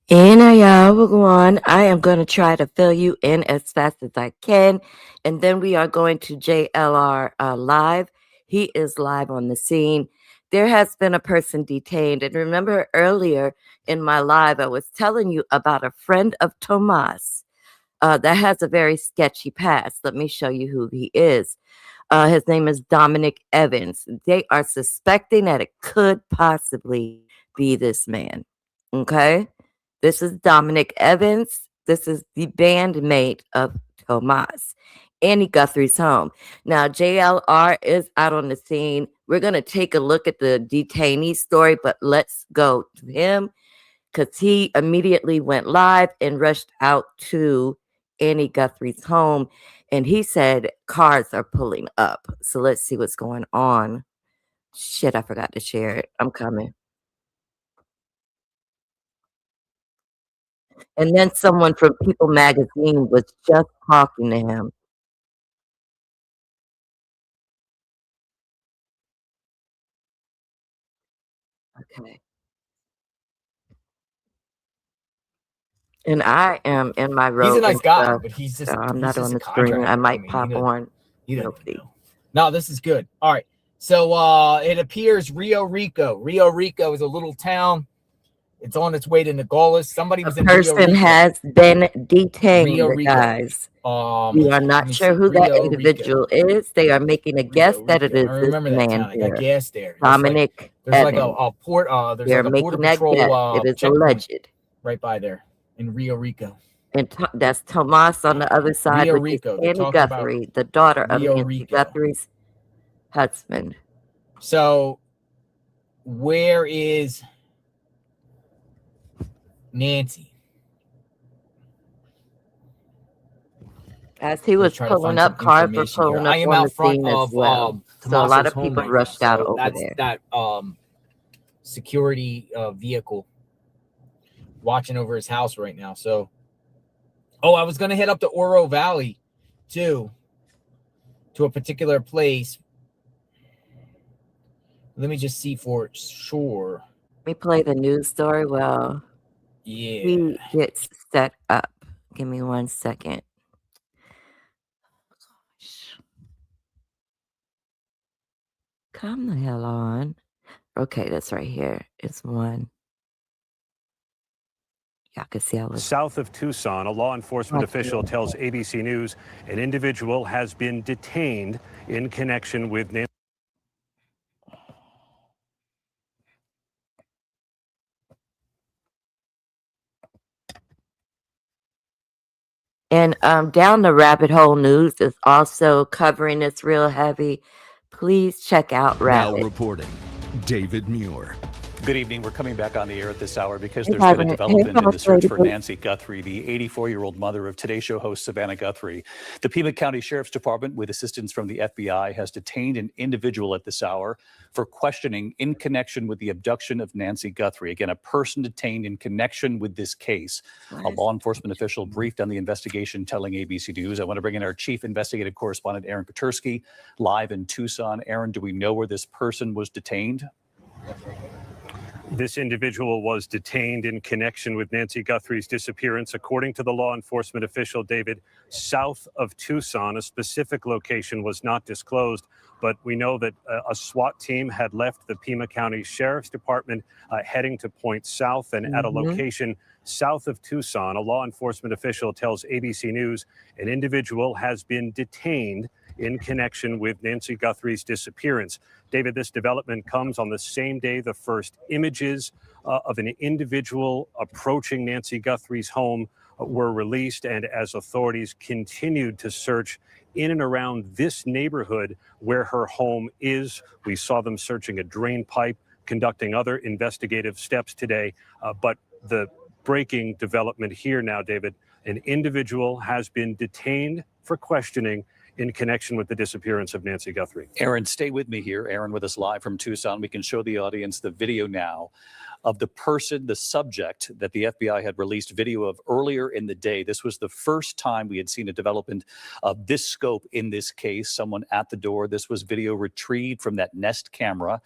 And y'all, we're going. I am going to try to fill you in as fast as I can. And then we are going to JLR live. He is live on the scene. There has been a person detained. And remember earlier in my live, I was telling you about a friend of Tomas that has a very sketchy past. Let me show you who he is. His name is Dominic Evans. They are suspecting that it could possibly be this man. Okay. This is Dominic Evans. This is the bandmate of Tomas. Annie Guthrie's home. Now, JLR is out on the scene. We're going to take a look at the detainee story, but let's go to him because he immediately went live and rushed out to Annie Guthrie's home. And he said cars are pulling up. So let's see what's going on. Shit, I forgot to share it. I'm coming. And then someone from People Magazine was just talking to him. Okay. And I am in my He's robe a nice and guy, stuff, but he's so just I'm he's not just on a the screen. I contractor. might pop on. You don't Nobody. know. No, this is good. All right. So it appears Rio Rico. Rio Rico is a little town. It's on its way to Nogales. Somebody A was in Rio person Rico. has been detained, Rio Rico. guys. We are not sure who that individual is. They are making a guess that it is I this remember that man town. I got here, gas there. Dominic There's like Evans. a port. There's They're like a border making that guess. patrol It is checkpoint alleged. right by there in Rio Rico. And that's Tomas on the other side, Rio which Rico. is They're Annie talking about Guthrie, the daughter of Rio Nancy Rico. Guthrie's husband. So, where is Nancy? As he was pulling up, cars were pulling up on the scene as well. So a lot of people rushed out over there. That security vehicle watching over his house right now. So, I was going to head up to Oro Valley too, to a particular place. Let me just see for sure. Let me play the news story while he gets set up. Give me 1 second. Come the hell on. Okay, that's right here. It's one. Y'all can see South of Tucson, a law enforcement official tells ABC News an individual has been detained in connection with Nancy. And Down the Rabbit Hole News is also covering this real heavy. Please check out Rabbit. Now reporting, David Muir. Good evening. We're coming back on the air at this hour because there's been a development in the search for Nancy Guthrie, the 84-year-old mother of Today Show host Savannah Guthrie. The Pima County Sheriff's Department, with assistance from the FBI, has detained an individual at this hour for questioning in connection with the abduction of Nancy Guthrie. Again, a person detained in connection with this case. A law enforcement official briefed on the investigation, telling ABC News. I want to bring in our chief investigative correspondent, Aaron Kotursky, live in Tucson. Aaron, do we know where this person was detained? This individual was detained in connection with Nancy Guthrie's disappearance, according to the law enforcement official, David, south of Tucson. A specific location was not disclosed, but we know that a SWAT team had left the Pima County Sheriff's Department heading to point south, and at a location south of Tucson, a law enforcement official tells ABC News an individual has been detained in connection with Nancy Guthrie's disappearance. David, this development comes on the same day the first images of an individual approaching Nancy Guthrie's home were released, and as authorities continued to search in and around this neighborhood where her home is. We saw them searching a drain pipe, conducting other investigative steps today, but the breaking development here now, David, an individual has been detained for questioning in connection with the disappearance of Nancy Guthrie. Aaron, stay with me here. Aaron with us live from Tucson. We can show the audience the video now of the person, the subject that the FBI had released video of earlier in the day. This was the first time we had seen a development of this scope in this case. Someone at the door. This was video retrieved from that Nest camera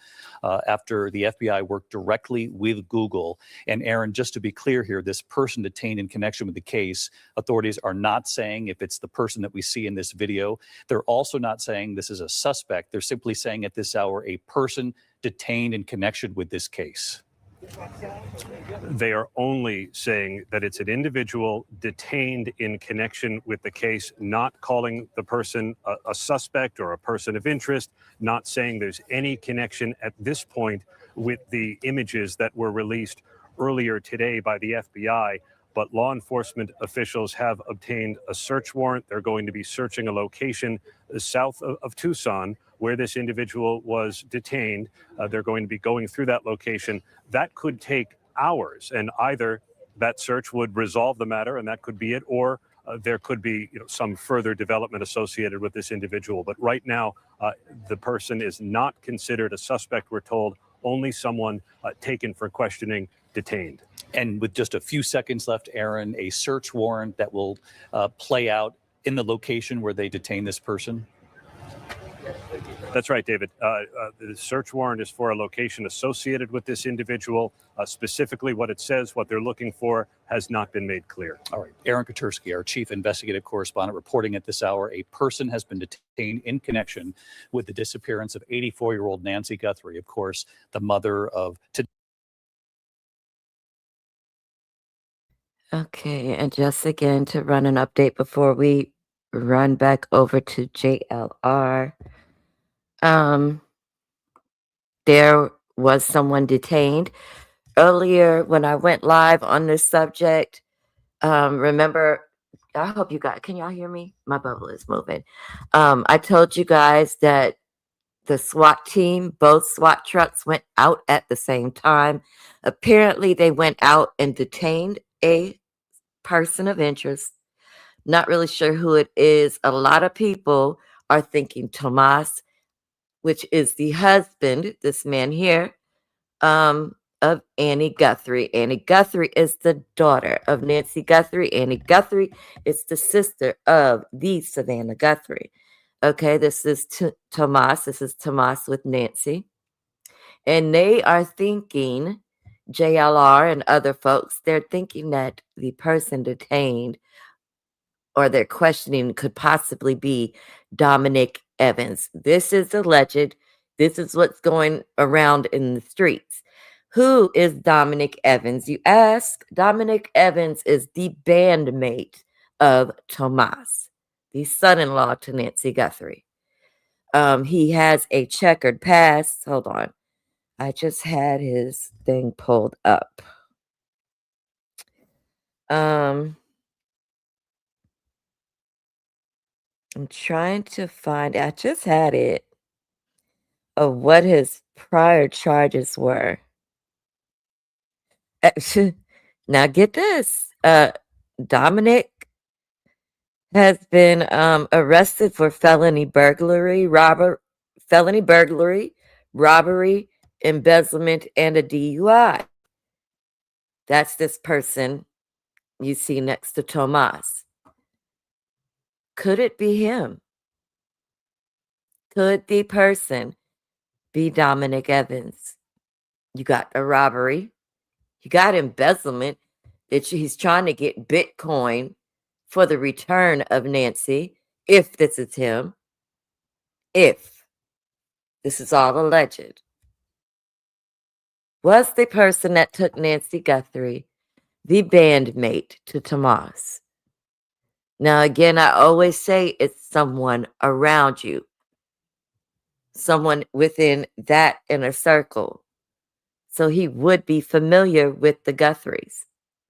after the FBI worked directly with Google. And Aaron, just to be clear here, this person detained in connection with the case, authorities are not saying if it's the person that we see in this video. They're also not saying this is a suspect. They're simply saying at this hour a person detained in connection with this case. They are only saying that it's an individual detained in connection with the case, not calling the person a suspect or a person of interest, not saying there's any connection at this point with the images that were released earlier today by the FBI. But law enforcement officials have obtained a search warrant. They're going to be searching a location south of Tucson where this individual was detained. They're going to be going through that location. That could take hours, and either that search would resolve the matter, and that could be it, or there could be some further development associated with this individual. But right now, the person is not considered a suspect, we're told, only someone taken for questioning, detained. And with just a few seconds left, Aaron, a search warrant that will play out in the location where they detain this person? That's right, David. The search warrant is for a location associated with this individual. Specifically what it says, what they're looking for, has not been made clear. All right. Aaron Katursky, our chief investigative correspondent, reporting at this hour, a person has been detained in connection with the disappearance of 84-year-old Nancy Guthrie, of course, the mother of... Okay, and just again to run an update before we run back over to JLR. There was someone detained earlier when I went live on this subject. Remember, I hope you guys, can y'all hear me? My bubble is moving. I told you guys that the SWAT team, both SWAT trucks went out at the same time. Apparently they went out and detained a person of interest. Not really sure who it is. A lot of people are thinking Tomas, which is the husband, this man here, of Annie Guthrie. Annie Guthrie is the daughter of Nancy Guthrie. Annie Guthrie is the sister of the Savannah Guthrie. Okay, this is Tomas. This is Tomas with Nancy. And they are thinking, JLR and other folks, they're thinking that the person detained or they're questioning could possibly be Dominic Evans. This is alleged. This is what's going around in the streets. Who is Dominic Evans, you ask? Dominic Evans is the bandmate of Tomas, the son-in-law to Nancy Guthrie. He has a checkered past. Hold on. I just had his thing pulled up. I'm trying to find, I just had it, of what his prior charges were. Now get this. Dominic has been arrested for felony burglary, robbery, embezzlement, and a DUI. That's this person you see next to Tomas. Could it be him? Could the person be Dominic Evans? You got a robbery. You got embezzlement. That he's trying to get Bitcoin for the return of Nancy, if this is him. If. This is all alleged. Was the person that took Nancy Guthrie the bandmate to Tomas? Now, again, I always say it's someone around you. Someone within that inner circle. So he would be familiar with the Guthries.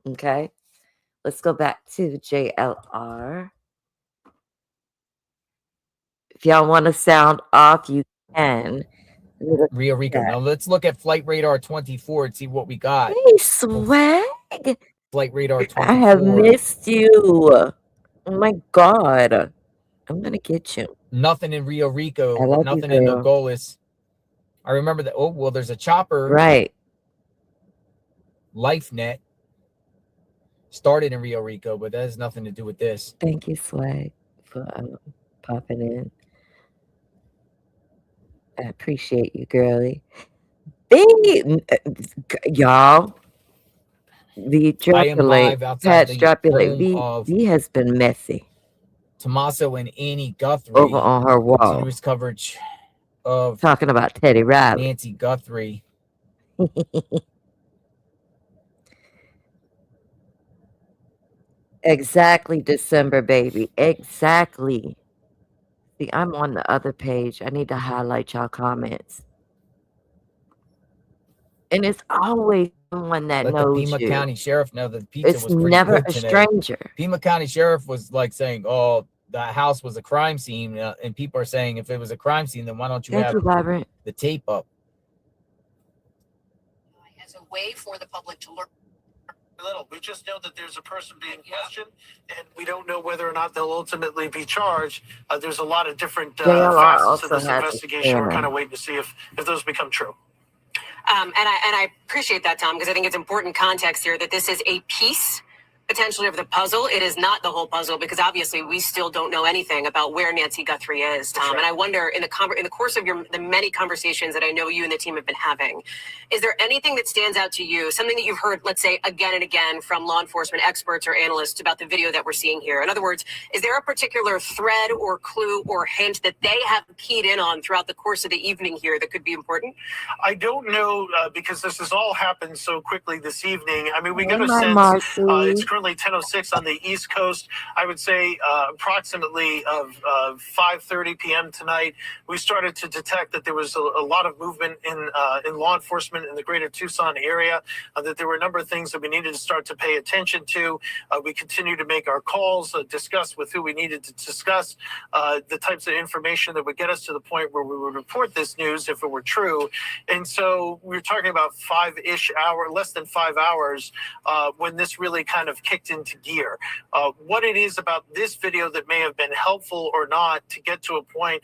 Okay? Let's go back to JLR. If y'all want to sound off, you can. Rio Rico. Now let's look at Flight Radar 24 and see what we got. Hey, swag. Flight Radar 24. I have missed you. Oh my God. I'm going to get you. Nothing in Rio Rico. I love Nothing you, in girl. Nogales. I remember that. Oh, well, there's a chopper. Right. LifeNet started in Rio Rico, but that has nothing to do with this. Thank you, Swag, for popping in. I appreciate you, girly. Y'all, the I am live outside the home V has been messy. Tommaso and Annie Guthrie over on her wall. Continuous coverage of talking about Teddy Riley. Nancy Guthrie. Exactly, December baby. Exactly. See, I'm on the other page. I need to highlight y'all comments. And it's always someone that Let knows the Pima you. County Sheriff know that the pizza It's was pretty never good a today. stranger. Pima County Sheriff was like saying, "Oh, that house was a crime scene," and people are saying, "If it was a crime scene, then why don't you have Vibrant. the tape up?" As a way for the public to learn. Little. We just know that there's a person being questioned, and we don't know whether or not they'll ultimately be charged. There's a lot of different facets of this investigation. We're kind of waiting to see if those become true. And I appreciate that, Tom, because I think it's important context here that this is a piece potentially of the puzzle. It is not the whole puzzle, because obviously we still don't know anything about where Nancy Guthrie is, Tom. Right. And I wonder, in the course of the many conversations that I know you and the team have been having, is there anything that stands out to you, something that you've heard, let's say, again and again from law enforcement experts or analysts about the video that we're seeing here? In other words, is there a particular thread or clue or hint that they have keyed in on throughout the course of the evening here that could be important? I don't know, because this has all happened so quickly this evening. I mean, we got a sense, it's currently 10:06 on the East Coast. I would say approximately of 5:30 p.m. tonight, we started to detect that there was a lot of movement in law enforcement in the greater Tucson area, that there were a number of things that we needed to start to pay attention to. We continue to make our calls, discuss with who we needed to discuss the types of information that would get us to the point where we would report this news if it were true. And so we were talking about less than 5 hours when this really kind of kicked into gear. What it is about this video that may have been helpful or not to get to a point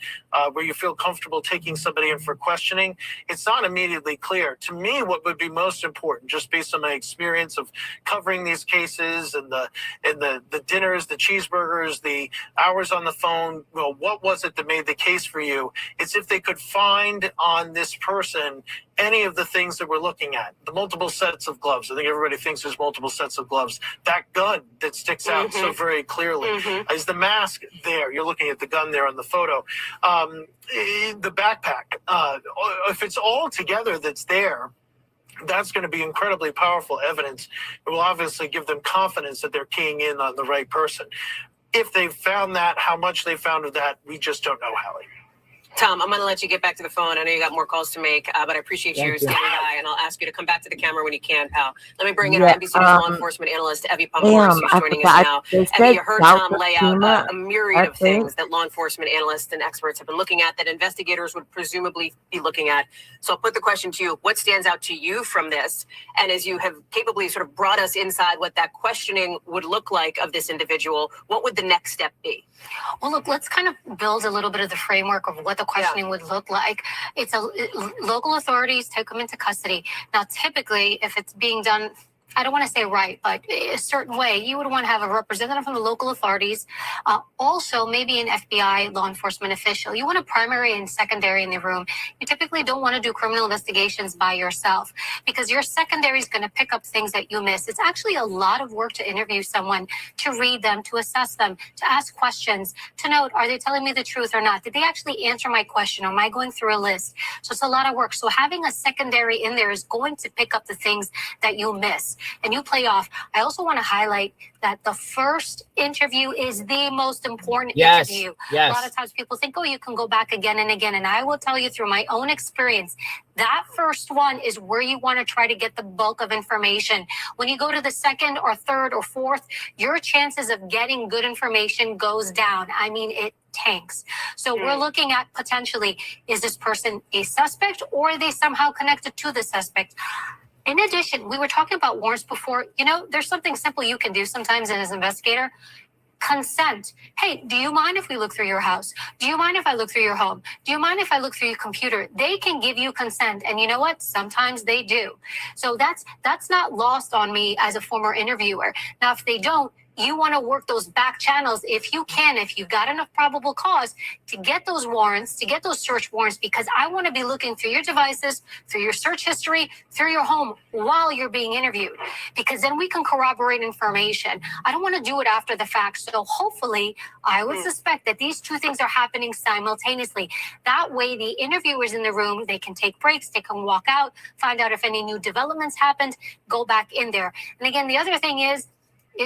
where you feel comfortable taking somebody in for questioning, it's not immediately clear. To me, what would be most important, just based on my experience of covering these cases and the dinners, the cheeseburgers, the hours on the phone, well, what was it that made the case for you? It's if they could find on this person any of the things that we're looking at. The multiple sets of gloves. I think everybody thinks there's multiple sets of gloves. That gun that sticks out so very clearly. Is the mask there? You're looking at the gun there on the photo. The backpack. If it's all together that's there, that's going to be incredibly powerful evidence. It will obviously give them confidence that they're keying in on the right person. If they've found that, how much they found of that, we just don't know, Hallie. Tom, I'm going to let you get back to the phone. I know you got more calls to make, but I appreciate you standing by, and I'll ask you to come back to the camera when you can, pal. Let me bring in our NBC News law enforcement analyst, Evie Pompadour, who's joining us now. Evie, you heard Tom lay out a myriad of things that law enforcement analysts and experts have been looking at, that investigators would presumably be looking at. So I'll put the question to you. What stands out to you from this? And as you have capably sort of brought us inside what that questioning would look like of this individual, what would the next step be? Well, look, let's kind of build a little bit of the framework of what the questioning would look like. It's local authorities take them into custody. Now, typically, if it's being done, I don't want to say right, but a certain way, you would want to have a representative from the local authorities, also maybe an FBI law enforcement official. You want a primary and secondary in the room. You typically don't want to do criminal investigations by yourself, because your secondary is going to pick up things that you miss. It's actually a lot of work to interview someone, to read them, to assess them, to ask questions, to note, are they telling me the truth or not? Did they actually answer my question? Or am I going through a list? So it's a lot of work. So having a secondary in there is going to pick up the things that you miss. And you play off. I also want to highlight that the first interview is the most important interview. Yes. A lot of times people think, oh, you can go back again and again. And I will tell you through my own experience, that first one is where you want to try to get the bulk of information. When you go to the second or third or fourth, your chances of getting good information goes down. I mean, it tanks. So we're looking at potentially, is this person a suspect, or are they somehow connected to the suspect? In addition, we were talking about warrants before. You know, there's something simple you can do sometimes as an investigator. consent. Hey, do you mind if we look through your house? Do you mind if I look through your home? Do you mind if I look through your computer? They can give you consent. And you know what? Sometimes they do. So that's not lost on me as a former interviewer. Now, if they don't, you want to work those back channels if you can, if you've got enough probable cause to get those warrants, to get those search warrants, because I want to be looking through your devices, through your search history, through your home while you're being interviewed, because then we can corroborate information. I don't want to do it after the fact. So hopefully, I would suspect that these two things are happening simultaneously. That way, the interviewers in the room, they can take breaks, they can walk out, find out if any new developments happened, go back in there. And again, the other thing is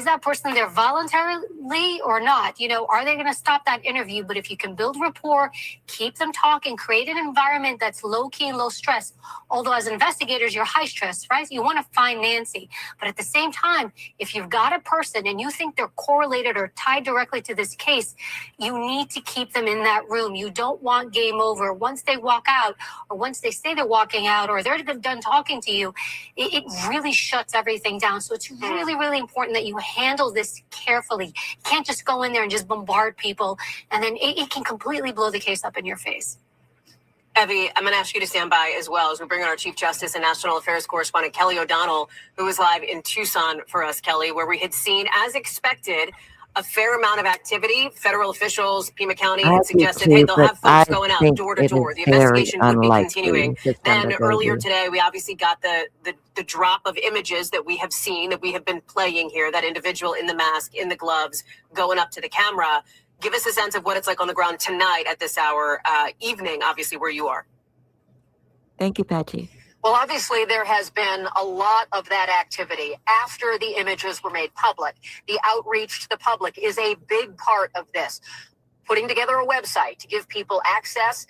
that person there voluntarily or not? You know, are they going to stop that interview? But if you can build rapport, keep them talking, create an environment that's low key and low stress. Although as investigators, you're high stress, right? You want to find Nancy. But at the same time, if you've got a person and you think they're correlated or tied directly to this case, you need to keep them in that room. You don't want game over. Once they walk out, or once they say they're walking out, or they're done talking to you, it really shuts everything down. So it's really, really important that you handle this carefully. You can't just go in there and just bombard people, and then it can completely blow the case up in your face. Evie, I'm going to ask you to stand by as well as we bring on our Chief Justice and National Affairs correspondent, Kelly O'Donnell, who is live in Tucson for us, Kelly, where we had seen, as expected, a fair amount of activity. Federal officials, Pima County had suggested, hey, they'll have folks going out door to door. The investigation would be continuing. Then earlier today, we obviously got the drop of images that we have seen, that we have been playing here, that individual in the mask, in the gloves, going up to the camera. Give us a sense of what it's like on the ground tonight at this hour, evening, obviously, where you are. Thank you, Patty. Well, obviously, there has been a lot of that activity after the images were made public. The outreach to the public is a big part of this. Putting together a website to give people access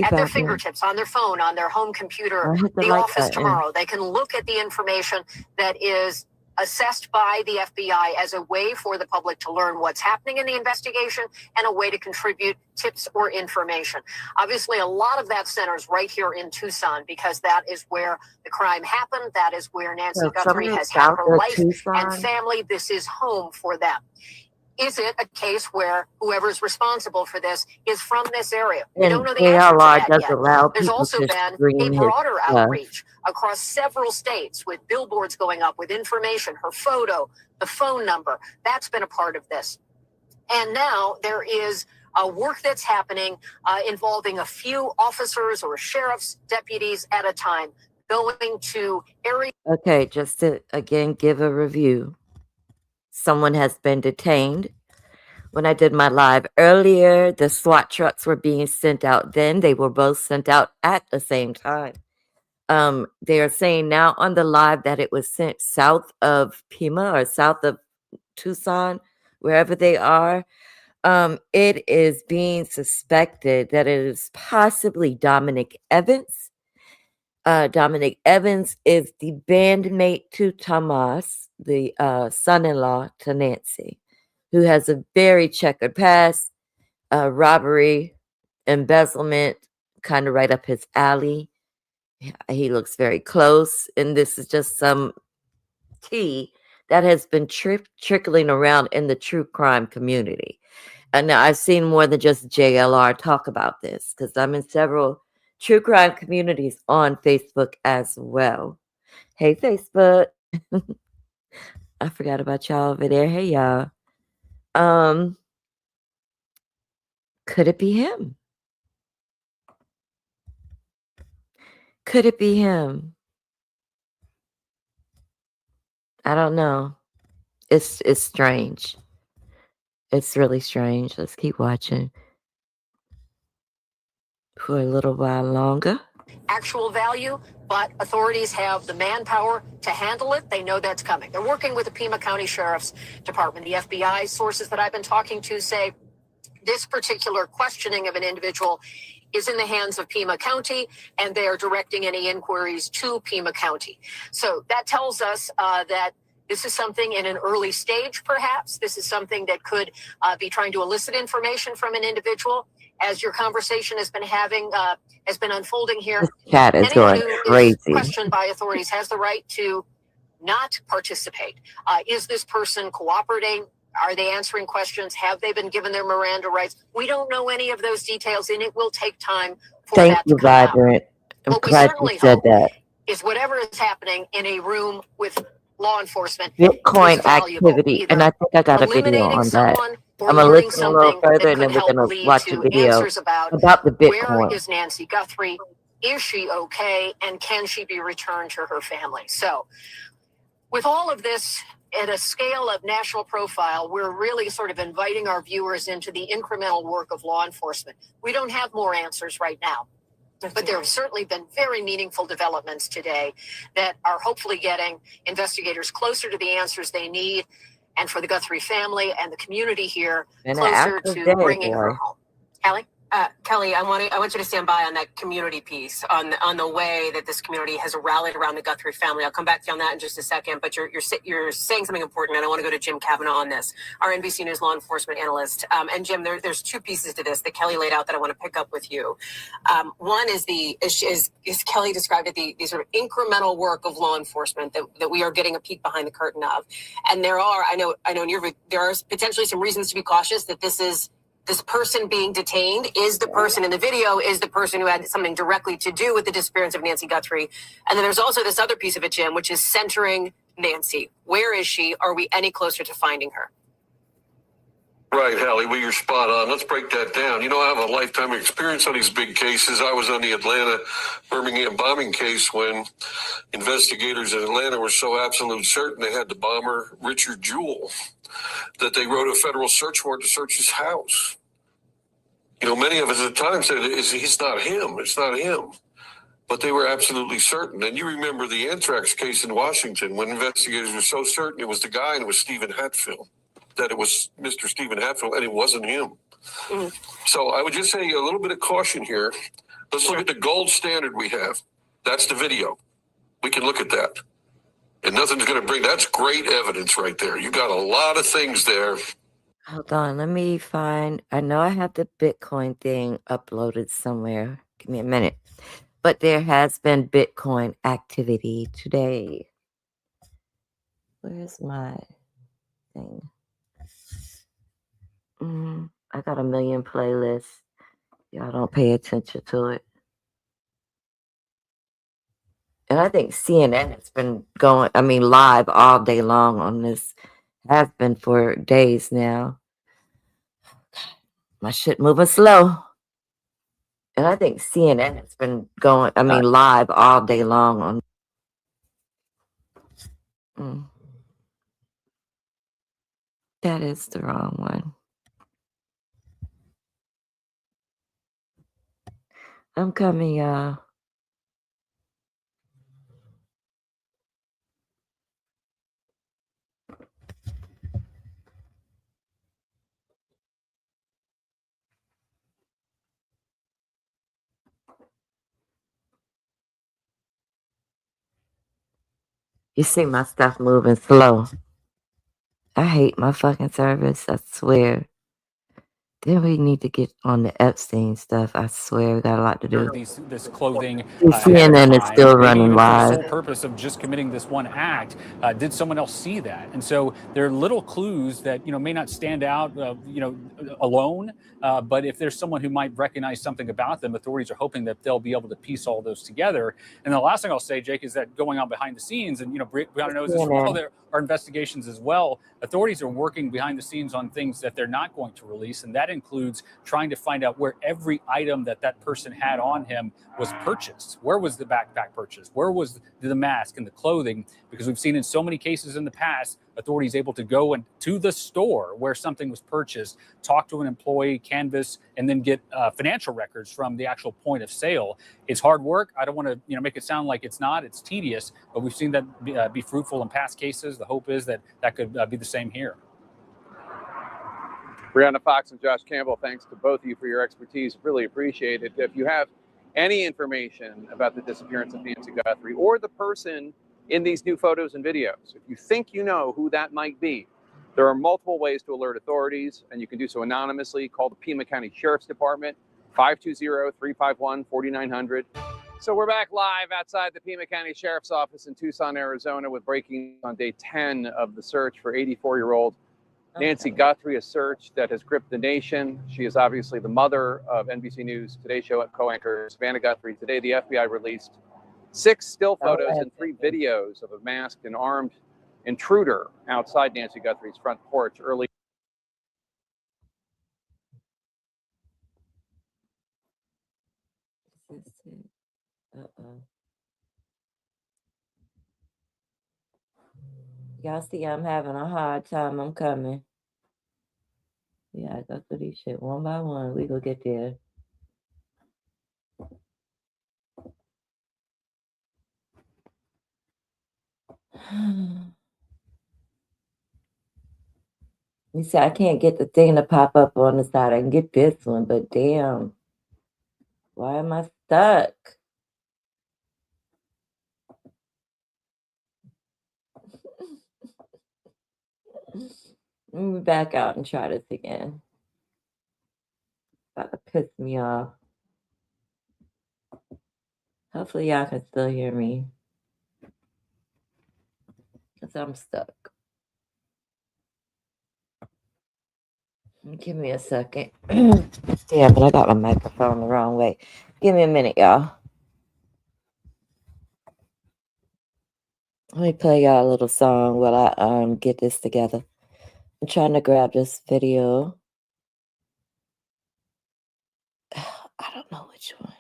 at their fingertips, on their phone, on their home computer, the office tomorrow. They can look at the information that is assessed by the FBI as a way for the public to learn what's happening in the investigation and a way to contribute tips or information. Obviously, a lot of that centers right here in Tucson because that is where the crime happened. That is where Nancy Guthrie has had her life and family. This is home for them. Is it a case where whoever's responsible for this is from this area? We don't know the answer to that yet. There's also been a broader outreach across several states with billboards going up with information, her photo, the phone number. That's been a part of this. And now there is a work that's happening involving a few officers or sheriff's deputies at a time going to areas. Okay, just to again give a review. Someone has been detained. When I did my live earlier, the SWAT trucks were being sent out then. They were both sent out at the same time. They are saying now on the live that it was sent south of Pima or south of Tucson, wherever they are. It is being suspected that it is possibly Dominic Evans. Dominic Evans is the bandmate to Tomas, the son-in-law to Nancy, who has a very checkered past, robbery, embezzlement, kind of right up his alley. He looks very close, and this is just some tea that has been trickling around in the true crime community. And now I've seen more than just JLR talk about this because I'm in several true crime communities on Facebook as well. Hey, Facebook. I forgot about y'all over there. Hey, y'all. Could it be him? Could it be him? I don't know. It's strange. It's really strange. Let's keep watching for a little while longer. Actual value, but authorities have the manpower to handle it. They know that's coming. They're working with the Pima County Sheriff's Department. The FBI sources that I've been talking to say this particular questioning of an individual is in the hands of Pima County, and they are directing any inquiries to Pima County. So that tells us that this is something in an early stage, perhaps. This is something that could be trying to elicit information from an individual. As your conversation has been unfolding here, this cat is going crazy. Is questioned by authorities has the right to not participate. Is this person cooperating? Are they answering questions? Have they been given their Miranda rights? We don't know any of those details, and it will take time for Thank that you, to come out. Vibrant. I'm What we glad you certainly said hope that. is whatever is happening in a room with law enforcement Bitcoin is valuable. activity, and Either I think I got a video eliminating on that. someone or I'm gonna learning listen a little something further, that and then could we're help gonna lead watch a to video answers about about the where Bitcoin. is Nancy Guthrie? Is she okay? And can she be returned to her family? So with all of this at a scale of national profile, we're really sort of inviting our viewers into the incremental work of law enforcement. We don't have more answers right now, but there have certainly been very meaningful developments today that are hopefully getting investigators closer to the answers they need, and for the Guthrie family and the community here, And an closer active to day, bringing her boy. home. Kelly? Kelly, I want you to stand by on that community piece, on the way that this community has rallied around the Guthrie family. I'll come back to you on that in just a second, but you're saying something important, and I want to go to Jim Kavanaugh on this, our NBC News law enforcement analyst. And Jim, there's two pieces to this that Kelly laid out that I want to pick up with you. One is is Kelly described it, the sort of incremental work of law enforcement that we are getting a peek behind the curtain of, and there are, I know in your view, there are potentially some reasons to be cautious that this person being detained is the person in the video, is the person who had something directly to do with the disappearance of Nancy Guthrie. And then there's also this other piece of it, Jim, which is centering Nancy. Where is she? Are we any closer to finding her? Right, Hallie, well, you're spot on. Let's break that down. You know, I have a lifetime experience on these big cases. I was on the Atlanta Birmingham bombing case when investigators in Atlanta were so absolute certain they had the bomber, Richard Jewell, that they wrote a federal search warrant to search his house. You know, many of us at the time said, he's not him. It's not him. But they were absolutely certain. And you remember the anthrax case in Washington when investigators were so certain it was the guy and it was Stephen Hatfield, that it was Mr. Stephen Hatfield, and it wasn't him. Mm. So I would just say a little bit of caution here. Let's look at the gold standard we have. That's the video. We can look at that. And nothing's going to bring, that's great evidence right there. You got a lot of things there. Hold on, let me find, I know I have the Bitcoin thing uploaded somewhere. Give me a minute. But there has been Bitcoin activity today. Where's my thing? I got a million playlists. Y'all don't pay attention to it. And I think CNN has been going, live all day long on this. Has been for days now. My shit moving slow. And I think CNN has been going, live all day long on. That is the wrong one. I'm coming, y'all. You see my stuff moving slow. I hate my fucking service. I swear. Then we need to get on the Epstein stuff. I swear we got a lot to do. This clothing. CNN is still running live. For the sole purpose of just committing this one act. Did someone else see that? And so there are little clues that may not stand out alone. But if there's someone who might recognize something about them, authorities are hoping that they'll be able to piece all those together. And the last thing I'll say, Jake, is that going on behind the scenes, and Brianna knows this well, there are investigations as well. Authorities are working behind the scenes on things that they're not going to release, and that includes trying to find out where every item that person had on him was purchased. Where was the backpack purchased? Where was the mask and the clothing? Because we've seen in so many cases in the past, authorities able to go to the store where something was purchased, talk to an employee, canvass, and then get financial records from the actual point of sale. It's hard work. I don't want to make it sound like it's not. It's tedious, but we've seen that be fruitful in past cases. The hope is that could be the same here. Brianna Fox and Josh Campbell, thanks to both of you for your expertise. Really appreciate it. If you have any information about the disappearance of Nancy Guthrie or the person in these new photos and videos, if you think you know who that might be, there are multiple ways to alert authorities, and you can do so anonymously. Call the Pima County Sheriff's Department, 520-351-4900. So we're back live outside the Pima County Sheriff's Office in Tucson, Arizona, with breaking on day 10 of the search for 84-year-old Nancy Guthrie, a search that has gripped the nation. She is obviously the mother of NBC News Today Show co-anchor Savannah Guthrie. Today, the FBI released 6 still photos and 3 videos of a masked and armed intruder outside Nancy Guthrie's front porch early. Y'all see, I'm having a hard time. I'm coming. Yeah, I go through these shit one by one. We gonna get there. You see, I can't get the thing to pop up on the side. I can get this one, but damn. Why am I stuck? Let me back out and try this again. About to piss me off. Hopefully y'all can still hear me. Because I'm stuck. Give me a second. Yeah, but I got my microphone the wrong way. Give me a minute, y'all. Let me play y'all a little song while I get this together. I'm trying to grab this video. I don't know which one.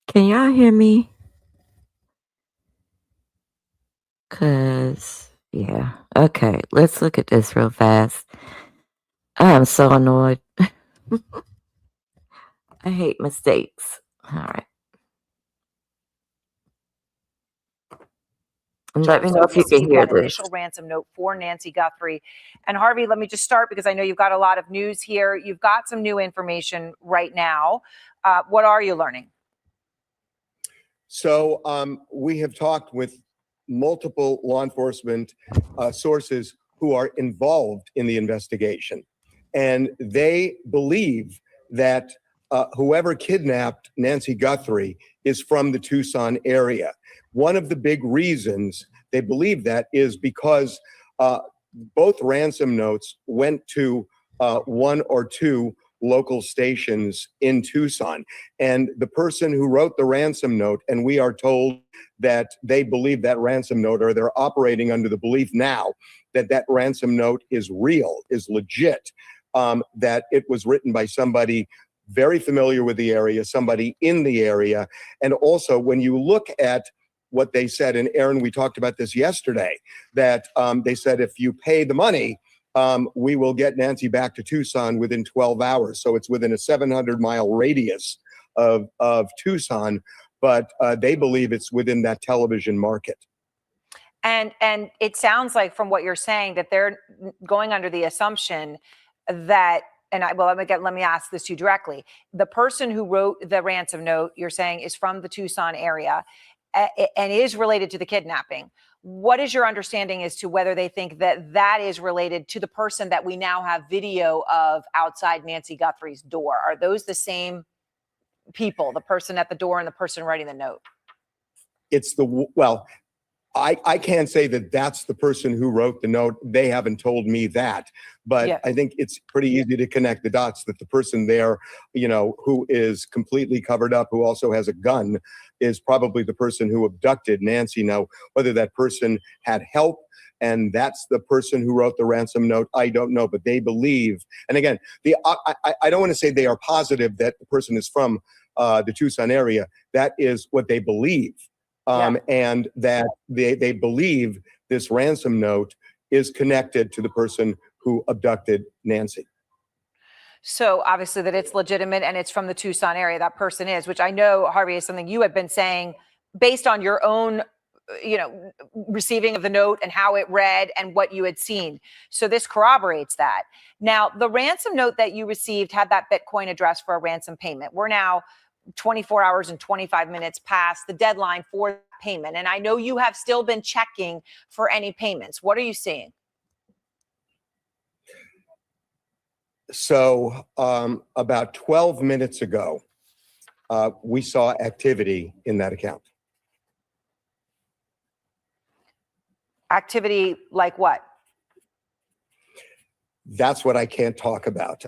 Can y'all hear me? Cause yeah. Okay, let's look at this real fast. I am so annoyed. I hate mistakes. All right. And let me know if you can hear this. Initial ransom note for Nancy Guthrie. And Harvey, let me just start because I know you've got a lot of news here. You've got some new information right now. What are you learning? So we have talked with multiple law enforcement sources who are involved in the investigation. And they believe that whoever kidnapped Nancy Guthrie is from the Tucson area. One of the big reasons they believe that is because both ransom notes went to 1 or 2 local stations in Tucson. And the person who wrote the ransom note, and we are told that they believe that ransom note, or they're operating under the belief now that that ransom note is real, is legit, that it was written by somebody very familiar with the area, somebody in the area. And also, when you look at what they said, and Aaron, we talked about this yesterday, that they said if you pay the money, we will get Nancy back to Tucson within 12 hours. So it's within a 700-mile radius of Tucson, but they believe it's within that television market. And it sounds like from what you're saying that they're going under the assumption that, let me ask this to you directly. The person who wrote the ransom note, you're saying, is from the Tucson area and is related to the kidnapping. What is your understanding as to whether they think that that is related to the person that we now have video of outside Nancy Guthrie's door? Are those the same people, the person at the door and the person writing the note? I can't say that that's the person who wrote the note. They haven't told me that, but yeah. I think it's pretty easy to connect the dots that the person there, who is completely covered up, who also has a gun, is probably the person who abducted Nancy. Now, whether that person had help and that's the person who wrote the ransom note, I don't know, but they believe. And again, I don't want to say they are positive that the person is from the Tucson area. That is what they believe. And that they believe this ransom note is connected to the person who abducted Nancy. So obviously that it's legitimate and it's from the Tucson area, that person is, which I know, Harvey, is something you have been saying based on your own, receiving of the note and how it read and what you had seen. So this corroborates that. Now, the ransom note that you received had that Bitcoin address for a ransom payment. We're now 24 hours and 25 minutes past the deadline for payment. And I know you have still been checking for any payments. What are you seeing? So about 12 minutes ago, we saw activity in that account. Activity like what? That's what I can't talk about.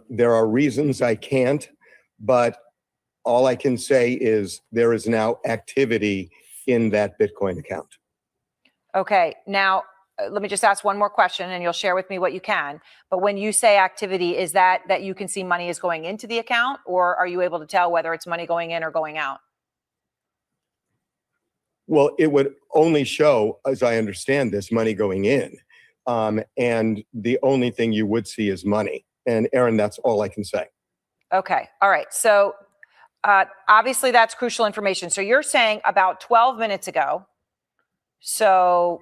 There are reasons I can't, but all I can say is there is now activity in that Bitcoin account. Okay, now let me just ask one more question and you'll share with me what you can. But when you say activity, is that you can see money is going into the account, or are you able to tell whether it's money going in or going out? Well, it would only show, as I understand this, money going in. And the only thing you would see is money. And Aaron, that's all I can say. Okay, all right. So obviously that's crucial information. So you're saying about 12 minutes ago, so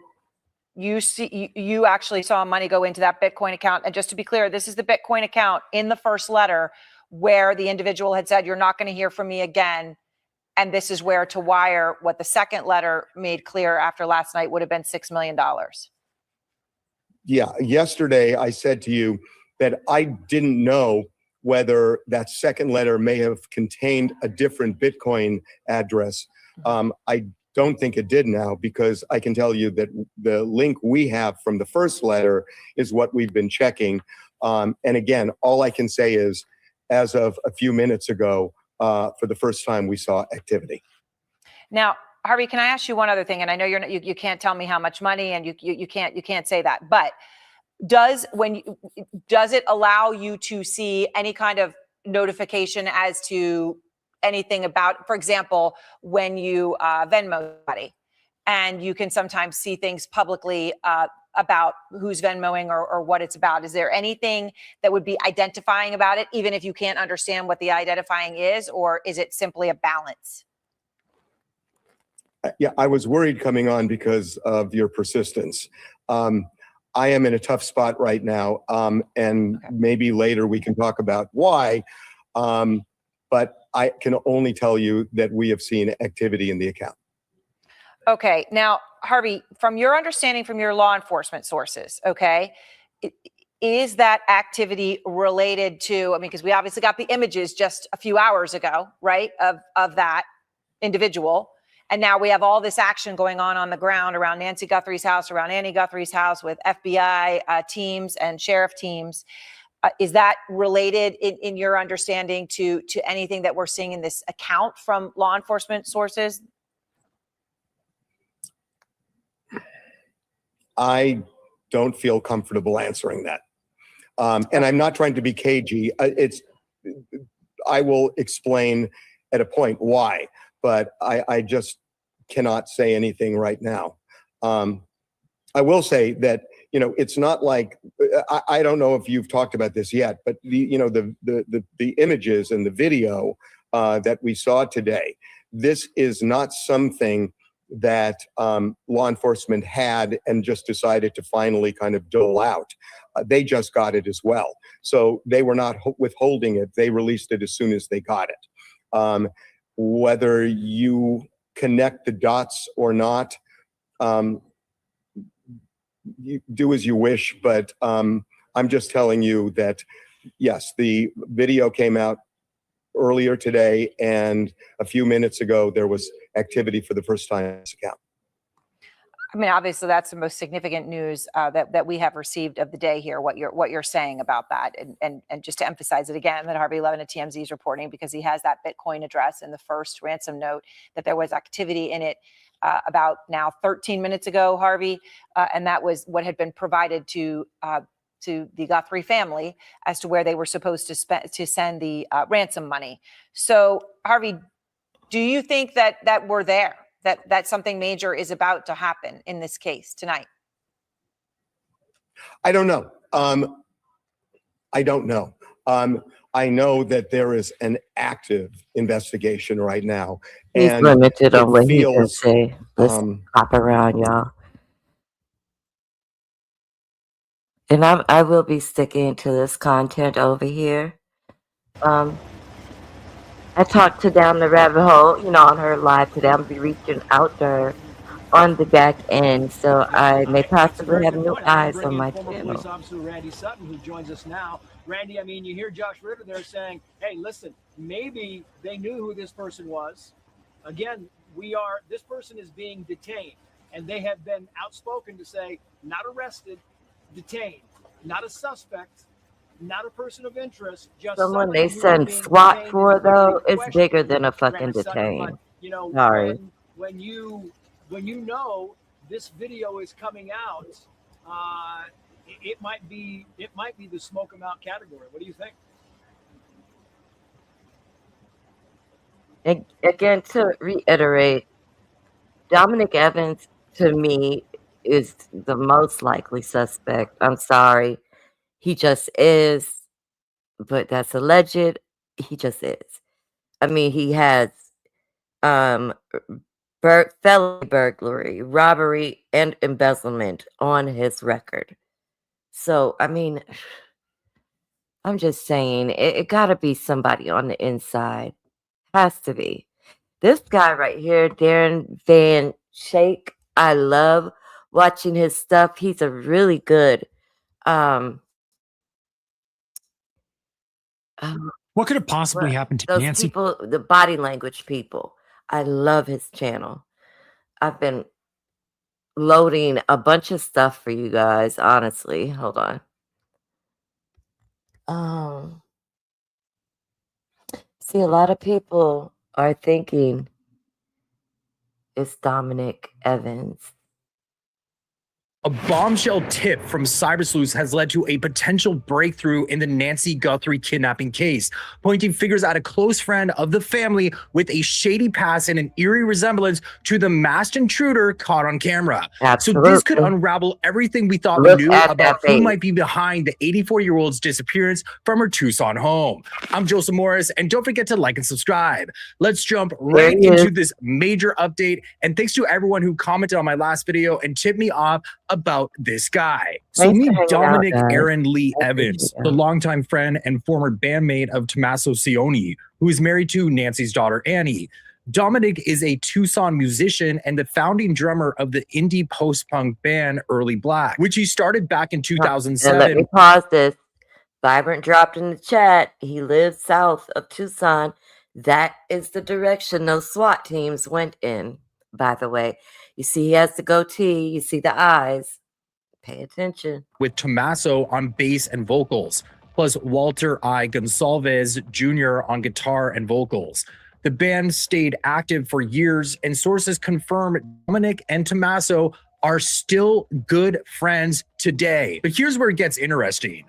you actually saw money go into that Bitcoin account. And just to be clear, this is the Bitcoin account in the first letter where the individual had said, you're not going to hear from me again. And this is where to wire what the second letter made clear after last night would have been $6 million. Yeah, yesterday I said to you that I didn't know whether that second letter may have contained a different Bitcoin address. I don't think it did now, because I can tell you that the link we have from the first letter is what we've been checking. And again, all I can say is, as of a few minutes ago, for the first time, we saw activity. Now, Harvey, can I ask you one other thing? And I know you can't tell me how much money, and you can't say that. But does it allow you to see any kind of notification as to anything about, for example, when you Venmo somebody, and you can sometimes see things publicly about who's Venmoing or what it's about? Is there anything that would be identifying about it, even if you can't understand what the identifying is, or is it simply a balance? Yeah, I was worried coming on because of your persistence. I am in a tough spot right now, and maybe later we can talk about why. But I can only tell you that we have seen activity in the account. Okay. Now, Harvey, from your understanding from your law enforcement sources, okay, is that activity related to, I mean, because we obviously got the images just a few hours ago, right, of that individual. And now we have all this action going on the ground around Nancy Guthrie's house, around Annie Guthrie's house, with FBI teams and sheriff teams. Is that related in your understanding to anything that we're seeing in this account from law enforcement sources? I don't feel comfortable answering that. And I'm not trying to be cagey. I will explain at a point why, but I just cannot say anything right now. I will say that, you know, it's not like, I don't know if you've talked about this yet, but the images and the video that we saw today, this is not something that law enforcement had and just decided to finally kind of dole out. They just got it as well. So they were not withholding it. They released it as soon as they got it. Whether you connect the dots or not, you do as you wish, but I'm just telling you that, yes, the video came out earlier today, and a few minutes ago, there was activity for the first time in this account. I mean, obviously, that's the most significant news that we have received of the day here. What you're saying about that, and just to emphasize it again, that Harvey Levin at TMZ is reporting, because he has that Bitcoin address in the first ransom note, that there was activity in it about now 13 minutes ago, Harvey, and that was what had been provided to the Guthrie family as to where they were supposed to send the ransom money. So, Harvey, do you think that we're there? That something major is about to happen in this case tonight? I don't know. I don't know. I know that there is an active investigation right now. He's and limited on what he can feels, say. Let's hop around, y'all. And I will be sticking to this content over here. I talked to Down the Rabbit Hole, you know, on her live today. I'm going to be reaching out to her on the back end, so I may possibly have new eyes on my channel. Police Officer Randy Sutton, who joins us now Randy, I mean, you hear Josh Ritter there saying, hey, listen, maybe they knew who this person was. Again, this person is being detained, and they have been outspoken to say, not arrested, detained, not a suspect, not a person of interest, just Someone they somebody who is send being SWAT detained for, and being though, it's questioned. bigger than a fucking Brandon Sutter, but, detain. you know, Sorry. when you know this video is coming out, it might be the smoke 'em out category. What do you think? Again, to reiterate, Dominic Evans, to me, is the most likely suspect. I'm sorry. He just is, but that's alleged. He just is. I mean, he has felony burglary, robbery, and embezzlement on his record. So, I mean, I'm just saying, it got to be somebody on the inside. Has to be. This guy right here, Darren Van Shake, I love watching his stuff. He's a really good what could have possibly happened to those Nancy? people, the body language people. I love his channel. I've been loading a bunch of stuff for you guys, honestly. Hold on. See, a lot of people are thinking it's Dominic Evans. A bombshell tip from Cyber Sleuths has led to a potential breakthrough in the Nancy Guthrie kidnapping case, pointing fingers at a close friend of the family with a shady past and an eerie resemblance to the masked intruder caught on camera. Absolutely. So this could unravel everything we thought we knew about who might be behind the 84-year-old's disappearance from her Tucson home. I'm Joseph Morris, and don't forget to like and subscribe. Let's jump right into this major update, and thanks to everyone who commented on my last video and tipped me off about this guy. So meet Dominic Aaron Lee Evans, the longtime friend and former bandmate of Tommaso Cioni, who is married to Nancy's daughter, Annie. Dominic is a Tucson musician and the founding drummer of the indie post-punk band Early Black, which he started back in 2007. Let me pause this. Vibrant dropped in the chat. He lives south of Tucson. That is the direction those SWAT teams went in, by the way. You see he has the goatee. You see the eyes. Pay attention. With Tommaso on bass and vocals, plus Walter I. Gonsalves Jr. on guitar and vocals. The band stayed active for years, and sources confirm Dominic and Tommaso are still good friends today. But here's where it gets interesting.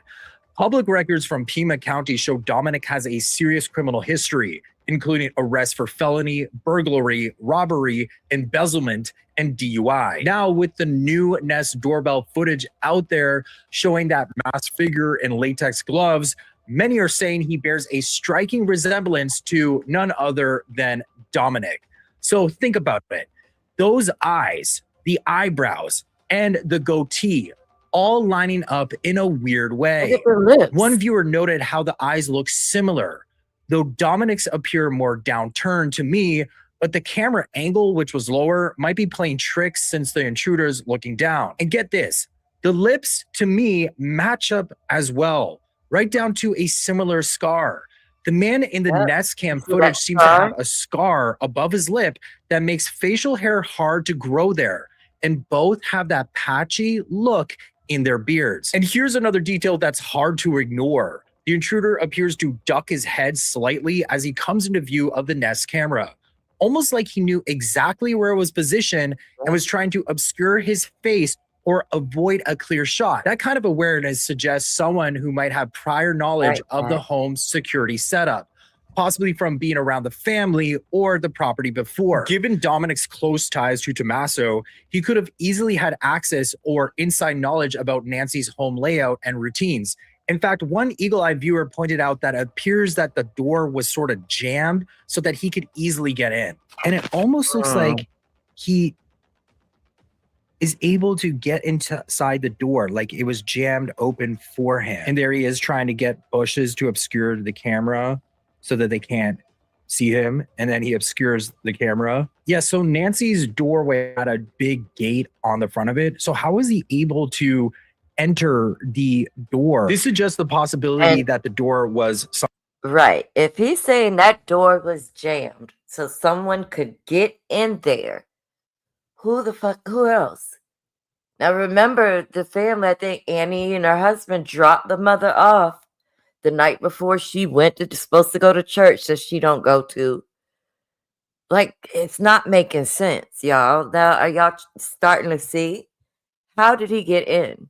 Public records from Pima County show Dominic has a serious criminal history, including arrests for felony, burglary, robbery, embezzlement, and DUI. Now, with the new Nest doorbell footage out there showing that masked figure in latex gloves, many are saying he bears a striking resemblance to none other than Dominic. So think about it. Those eyes, the eyebrows, and the goatee, all lining up in a weird way. One viewer noted how the eyes look similar, though Dominic's appear more downturned to me, but the camera angle, which was lower, might be playing tricks since the intruder's looking down. And get this, the lips to me match up as well, right down to a similar scar. The man in the Nest Cam footage seems to have a scar above his lip that makes facial hair hard to grow there, and both have that patchy look in their beards. And here's another detail that's hard to ignore. The intruder appears to duck his head slightly as he comes into view of the Nest camera, almost like he knew exactly where it was positioned and was trying to obscure his face or avoid a clear shot. That kind of awareness suggests someone who might have prior knowledge of the home's security setup, possibly from being around the family or the property before. Given Dominic's close ties to Tommaso, he could have easily had access or inside knowledge about Nancy's home layout and routines. In fact, one eagle-eyed viewer pointed out that it appears that the door was sort of jammed so that he could easily get in. And it almost looks like he is able to get inside the door, like it was jammed open for him. And there he is trying to get bushes to obscure the camera so that they can't see him. And then he obscures the camera. Yeah, so Nancy's doorway had a big gate on the front of it. So how was he able to enter the door. This suggests the possibility And that the door was right. If he's saying that door was jammed so someone could get in there, who else? Now remember the family, I think Annie and her husband dropped the mother off the night before she supposed to go to church that she don't go to. Like, it's not making sense, y'all. Now, are y'all starting to see? How did he get in?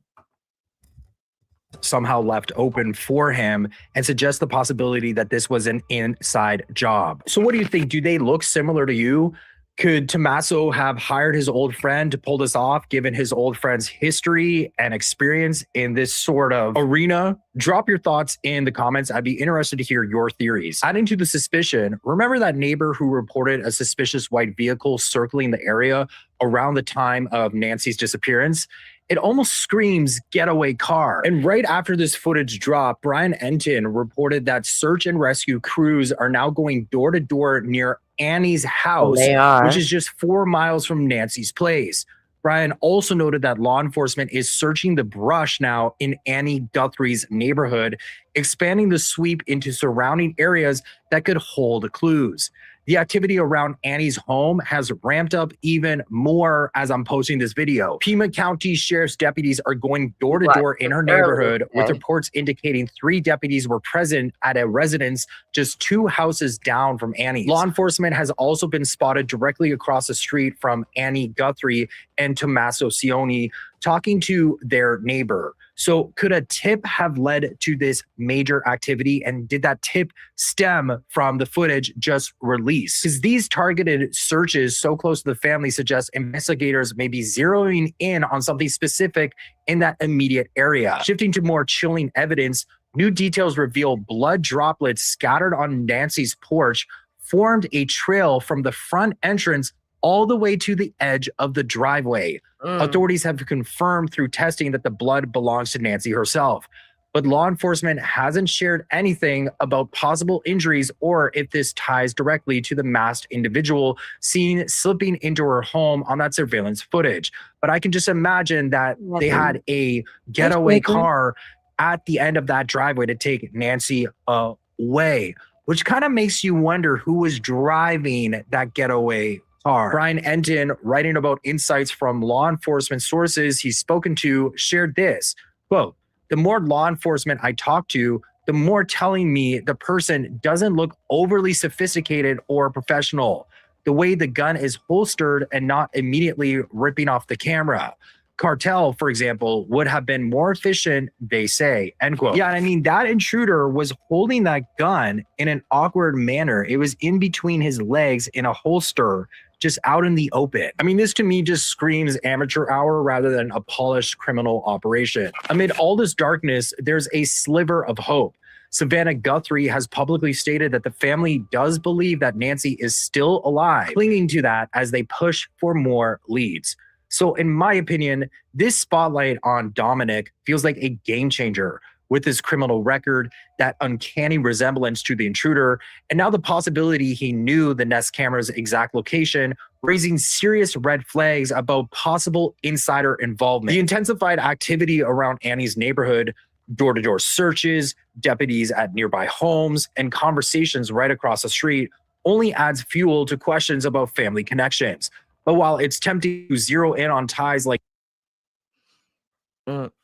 somehow left open for him and suggests the possibility that this was an inside job. So what do you think? Do they look similar to you? Could Tommaso have hired his old friend to pull this off, given his old friend's history and experience in this sort of arena? Drop your thoughts in the comments. I'd be interested to hear your theories. Adding to the suspicion, remember that neighbor who reported a suspicious white vehicle circling the area around the time of Nancy's disappearance? It almost screams getaway car. And right after this footage dropped, Brian Enton reported that search and rescue crews are now going door to door near Annie's house, which is just 4 miles from Nancy's place. Brian also noted that law enforcement is searching the brush now in Annie Guthrie's neighborhood, expanding the sweep into surrounding areas that could hold clues. The activity around Annie's home has ramped up even more as I'm posting this video. Pima County Sheriff's deputies are going door to door in her neighborhood, with reports indicating 3 deputies were present at a residence just 2 houses down from Annie's. Law enforcement has also been spotted directly across the street from Annie Guthrie and Tommaso Cioni talking to their neighbor. So could a tip have led to this major activity? And did that tip stem from the footage just released? Because these targeted searches so close to the family suggest investigators may be zeroing in on something specific in that immediate area. Shifting to more chilling evidence, new details reveal blood droplets scattered on Nancy's porch formed a trail from the front entrance all the way to the edge of the driveway. Authorities have confirmed through testing that the blood belongs to Nancy herself, but law enforcement hasn't shared anything about possible injuries or if this ties directly to the masked individual seen slipping into her home on that surveillance footage. But I can just imagine that they had a getaway car at the end of that driveway to take Nancy away, which kind of makes you wonder who was driving that getaway car. Brian Enton, writing about insights from law enforcement sources he's spoken to, shared this, quote, "The more law enforcement I talk to, the more telling me the person doesn't look overly sophisticated or professional. The way the gun is holstered and not immediately ripping off the camera. Cartel, for example, would have been more efficient, they say," end quote. Yeah, I mean, that intruder was holding that gun in an awkward manner. It was in between his legs in a holster, just out in the open. I mean, this to me just screams amateur hour rather than a polished criminal operation. Amid all this darkness, there's a sliver of hope. Savannah Guthrie has publicly stated that the family does believe that Nancy is still alive, clinging to that as they push for more leads. So in my opinion, this spotlight on Dominic feels like a game changer with his criminal record, that uncanny resemblance to the intruder, and now the possibility he knew the Nest camera's exact location, raising serious red flags about possible insider involvement. The intensified activity around Annie's neighborhood, door-to-door searches, deputies at nearby homes, and conversations right across the street only adds fuel to questions about family connections. But while it's tempting to zero in on ties like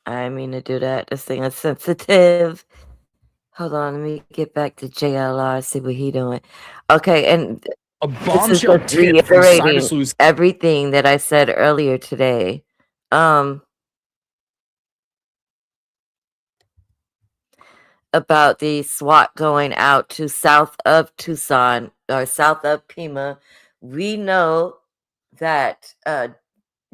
I mean to do that. This thing is sensitive. Hold on, let me get back to JLR, see what he doing. Okay, and a this is bombshell just tip from reiterating Cybersleuth everything that I said earlier today. About the SWAT going out to south of Tucson or south of Pima. We know that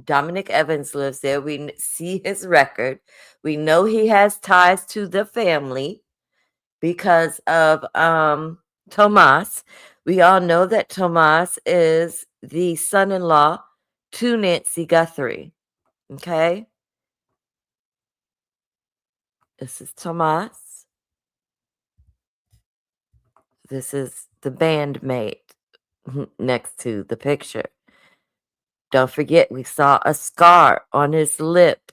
Dominic Evans lives there. We see his record. We know he has ties to the family because of Tomas. We all know that Tomas is the son-in-law to Nancy Guthrie. Okay? This is Tomas. This is the bandmate next to the picture. Don't forget, we saw a scar on his lip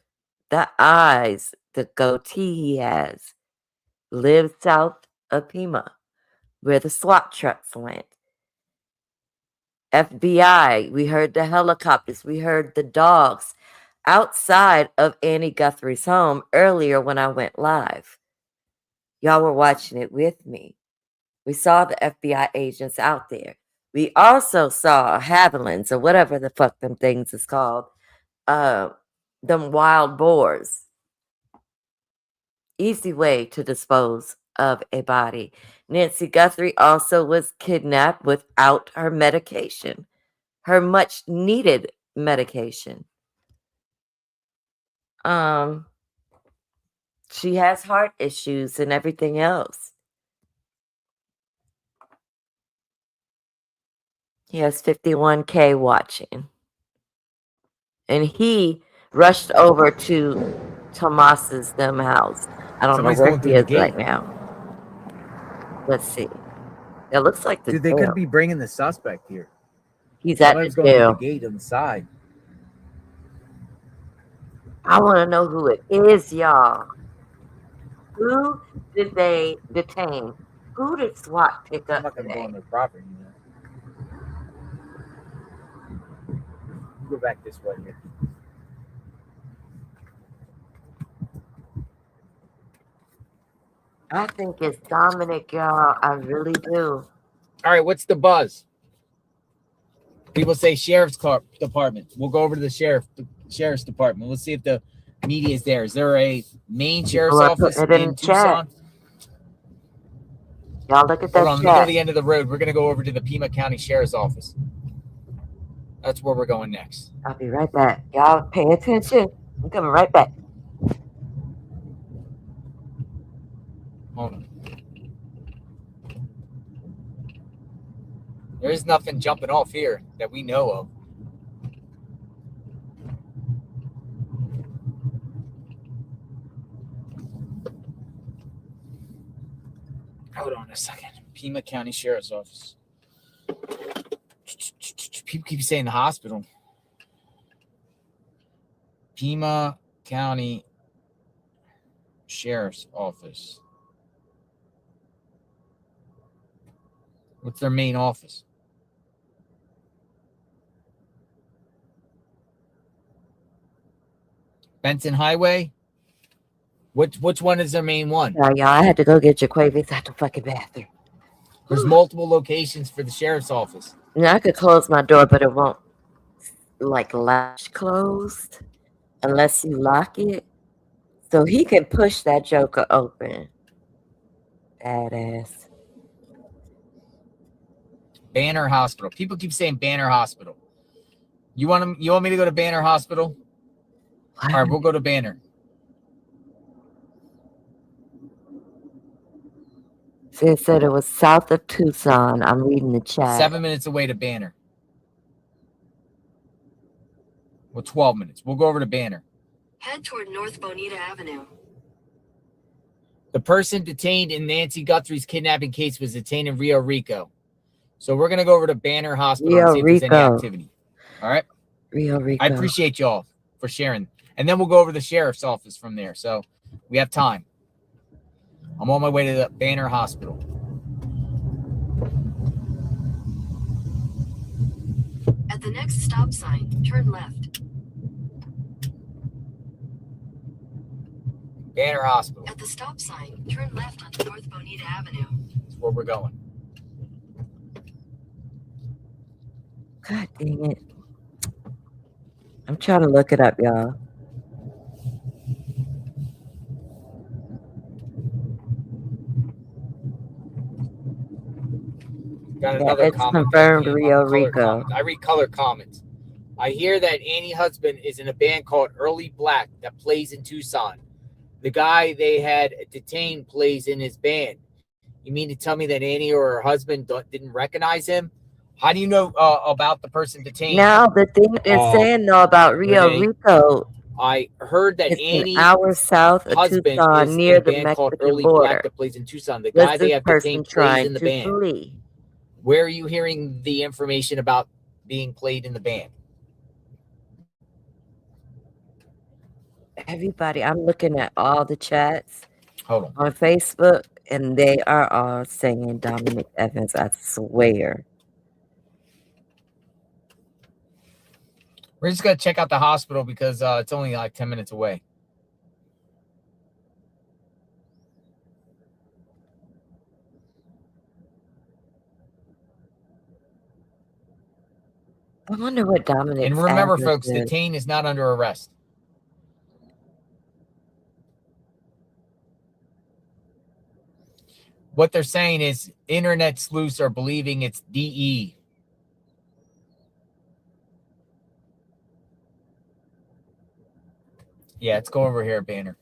the eyes, the goatee he has, lives south of Pima, where the SWAT trucks went. FBI, we heard the helicopters, we heard the dogs outside of Annie Guthrie's home earlier when I went live. Y'all were watching it with me. We saw the FBI agents out there. We also saw javelins or whatever the fuck them things is called, them wild boars. Easy way to dispose of a body. Nancy Guthrie also was kidnapped without her medication, her much needed medication. She has heart issues and everything else. He has 51K watching. And he rushed over to Tomas's them house. I don't Somebody's know where going he through is the gate right now. Let's see. It looks like the Dude, they jail. could be bringing the suspect here. He's at Somebody's the going through jail. the gate on the side. I want to know who it is, y'all. Who did they detain? Who did SWAT pick I'm up not going to go today? on their property. Go back this way here. I think it's Dominic, y'all. I really do. All right, what's the buzz? People say sheriff's department. We'll go over to the sheriff's department. Let's see if the media is there. Is there a main sheriff's People are office putting it in in the chat. Tucson? Y'all look at Hold that on, let me go to chat. the end of the road. We're going to go over to the Pima County Sheriff's Office. That's where we're going next. I'll be right back. Y'all pay attention. I'm coming right back. Hold on. There is nothing jumping off here that we know of. Hold on a second. Pima County Sheriff's Office. People keep saying the hospital. Pima County Sheriff's Office. What's their main office? Benson Highway? Which one is their main one? Y'all, I had to go get Jaquavius out the fucking bathroom. There's multiple locations for the sheriff's office. Now I could close my door, but it won't like latch closed unless you lock it. So he can push that joker open. Badass. Banner Hospital. People keep saying Banner Hospital. You want me to go to Banner Hospital? All right, we'll go to Banner. So it said it was south of Tucson. I'm reading the chat. 7 minutes away to Banner. Well, 12 minutes. We'll go over to Banner. Head toward North Bonita Avenue. The person detained in Nancy Guthrie's kidnapping case was detained in Rio Rico. So we're going to go over to Banner Hospital and see if there's any activity. All right? Rio Rico. I appreciate y'all for sharing. And then we'll go over to the sheriff's office from there. So we have time. I'm on my way to the Banner Hospital. At the next stop sign, turn left. Banner Hospital. At the stop sign, turn left onto North Bonita Avenue. That's where we're going. God dang it. I'm trying to look it up, y'all. Got another it's comment. confirmed Rio Rico. Comments. I read color comments. I hear that Annie husband is in a band called Early Black that plays in Tucson. The guy they had detained plays in his band. You mean to tell me that Annie or her husband didn't recognize him? How do you know about the person detained? Now, the thing they're saying, though, about Rio Rico, I heard that it's Annie an hour south of husband Tucson is near in a the band called Mexican Early border. Black that plays in Tucson. The Was guy they this have person detained plays trying in the to band. flee? Where are you hearing the information about being played in the band? everybody, I'm looking at all the chats Hold on Facebook, and they are all saying Dominic Evans. I swear. We're just gonna check out the hospital because it's only like 10 minutes away. I wonder what Dominic's And remember, address folks, is. Detained is not under arrest. What they're saying is internet sleuths are believing it's DE. Yeah, let's go over here, Banner.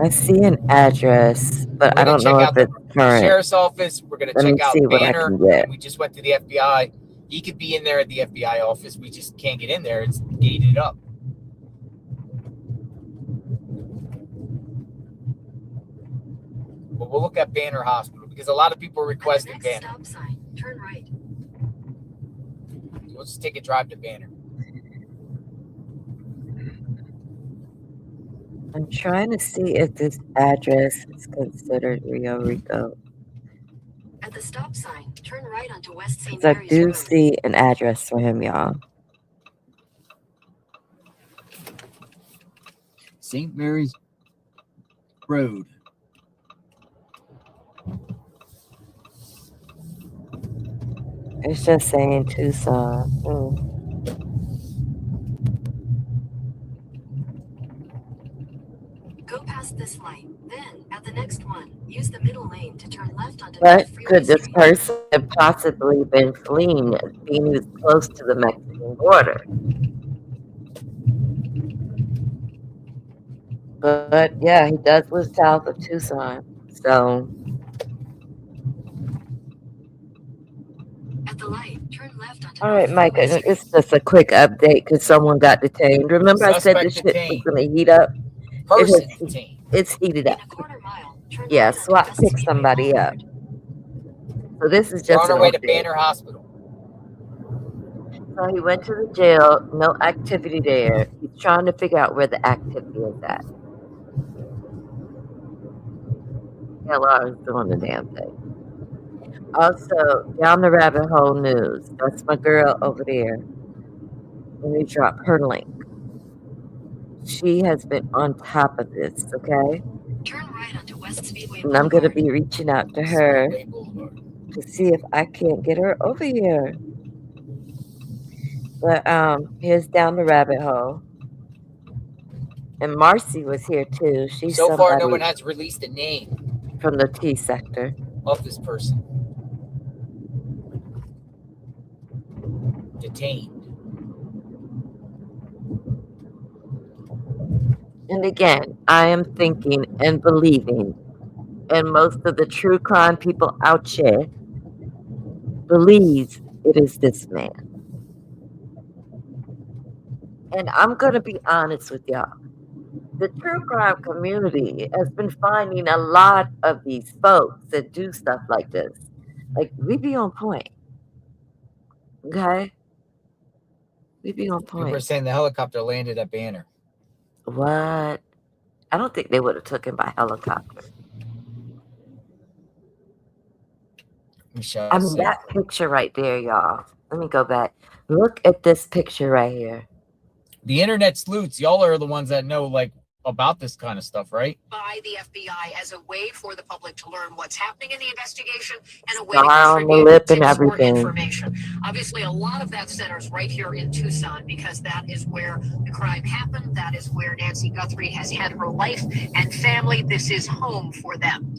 I see an address, but I don't know if it's current. Sheriff's office. We're going to Let me check out see what I Banner. can get. We just went to the FBI. He could be in there at the FBI office. We just can't get in there. It's gated up. But we'll look at Banner Hospital because a lot of people requested Banner. Stop sign. Turn right. We'll just take a drive to Banner. I'm trying to see if this address is considered Rio Rico. At the stop sign, turn right onto West St. So I Mary's do Road. see an address for him, y'all. St. Mary's Road. It's just saying Tucson. Go past this light. Then, at the next one, use the middle lane to turn left onto But North Freeway could this Street. person have possibly been fleeing, being he was close to the Mexican border? But yeah, he does live south of Tucson. So At the light, turn left onto all North right, Mike, Freeway Street. it's just a quick update because someone got detained. Remember I said this Suspect shit was detained. gonna heat up? Person detained. It's heated up. In a quarter mile, turn Yeah, right onto SWAT West picked Speedway somebody up. Boulevard. So this is We're just on an our way to update. Banner Hospital. So he went to the jail, no activity there. He's trying to figure out where the activity is at. LR is doing the damn thing. Also, Down the Rabbit Hole News. That's my girl over there. Let me drop her link. She has been on top of this, okay? Turn right onto West Speedway And I'm going to Boulevard. be reaching out to her Speedway Boulevard. to see if I can't get her over here. But here's Down the Rabbit Hole. And Marcy was here too. She's So far, no somebody one has released a name from the T sector. of this person. Detained. And again, I am thinking and believing, and most of the true crime people out here believes it is this man. And I'm going to be honest with y'all. The true crime community has been finding a lot of these folks that do stuff like this. Like, we be on point. Okay? We be on People are point. saying the helicopter landed at Banner. What? I don't think they would have took him by helicopter. We shall I mean, see. that picture right there, y'all. Let me go back. Look at this picture right here. The internet sleuths, y'all are the ones that know like about this kind of stuff, right? By the FBI as a way for the public to learn what's happening in the investigation and a way Star to on the contribute lip and tips or everything. information. Obviously, a lot of that centers right here in Tucson because that is where the crime happened. That is where Nancy Guthrie has had her life and family. This is home for them.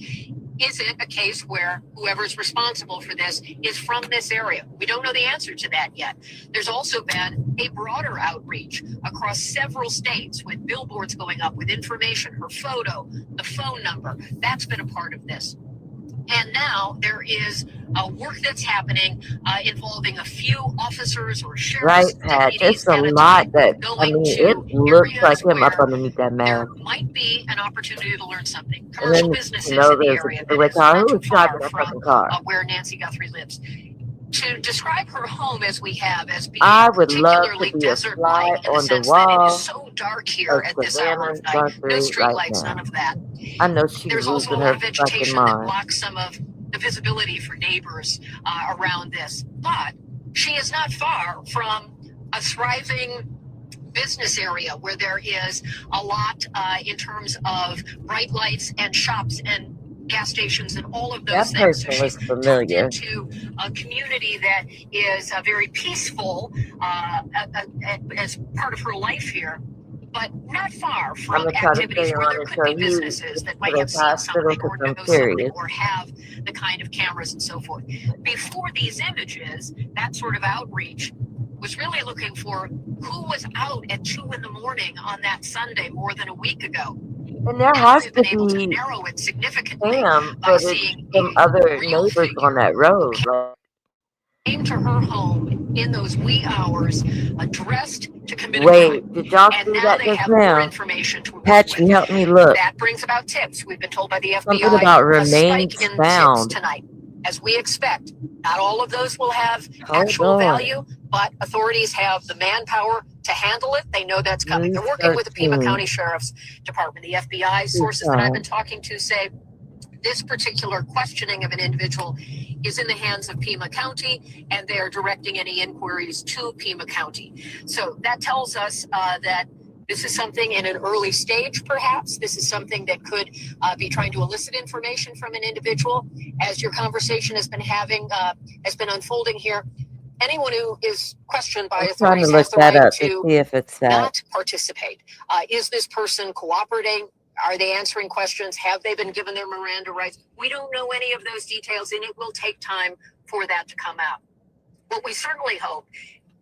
Is it a case where whoever's responsible for this is from this area? We don't know the answer to that yet. There's also been a broader outreach across several states with billboards going up with information, her photo, the phone number. That's been a part of this. And now there is work that's happening involving a few officers or sheriff's Right, Pat. deputies It's a and a lot team that, I going mean, to it looks areas like him up where underneath that there mask. might be an opportunity to learn something. And Commercial then, businesses you know, in the there's a area that getaway is car. not Who too was driving far that from fucking car? where Nancy Guthrie lives. to describe her home as we have as being I would love to particularly be a desert-like fly in the on the sense that it wall is so dark here of at this hour Savannah of night. No Guthrie street right lights, none now. of that. I know she's There's also a losing lot her of fucking vegetation that mind. blocks some of the visibility for neighbors around this. But she is not far from a thriving business area where there is a lot in terms of bright lights and shops and gas stations and all of those That things. So person she's was tucked familiar. into a community that is very peaceful as part of her life here, but not far I'm from gonna try to activities stay where on there until could be he businesses gets that to might the have seen hospital something because or I'm know something curious. or have the kind of cameras and so forth. Before these images, that sort of outreach was really looking for who was out at 2 in the morning on that Sunday more than a week ago. And there Now has they've to been able to be narrow it significantly cam by footage seeing from a other real neighbors figure on that who road. Like, came to her home in those wee hours, dressed to commit a wait, crime. did y'all And see now that they just have more now? information to work Patchy, with. help me look. That brings about tips. We've been told by the Something FBI about a remains spike in found. tips tonight. As we expect, not all of those will have Hold actual on. value, but authorities have the manpower to handle it. They know that's coming. News They're working with the Pima 13. County Sheriff's Department. The FBI sources that I've been talking to say this particular questioning of an individual is in the hands of Pima County, and they're directing any inquiries to Pima County. So that tells us that this is something in an early stage, perhaps. This is something that could be trying to elicit information from an individual. As your conversation has been unfolding here, anyone who is questioned by I'm trying to authorities look has the that right up to to see if it's that. not participate. Is this person cooperating? Are they answering questions? Have they been given their Miranda rights? We don't know any of those details, and it will take time for that to come out. What we certainly hope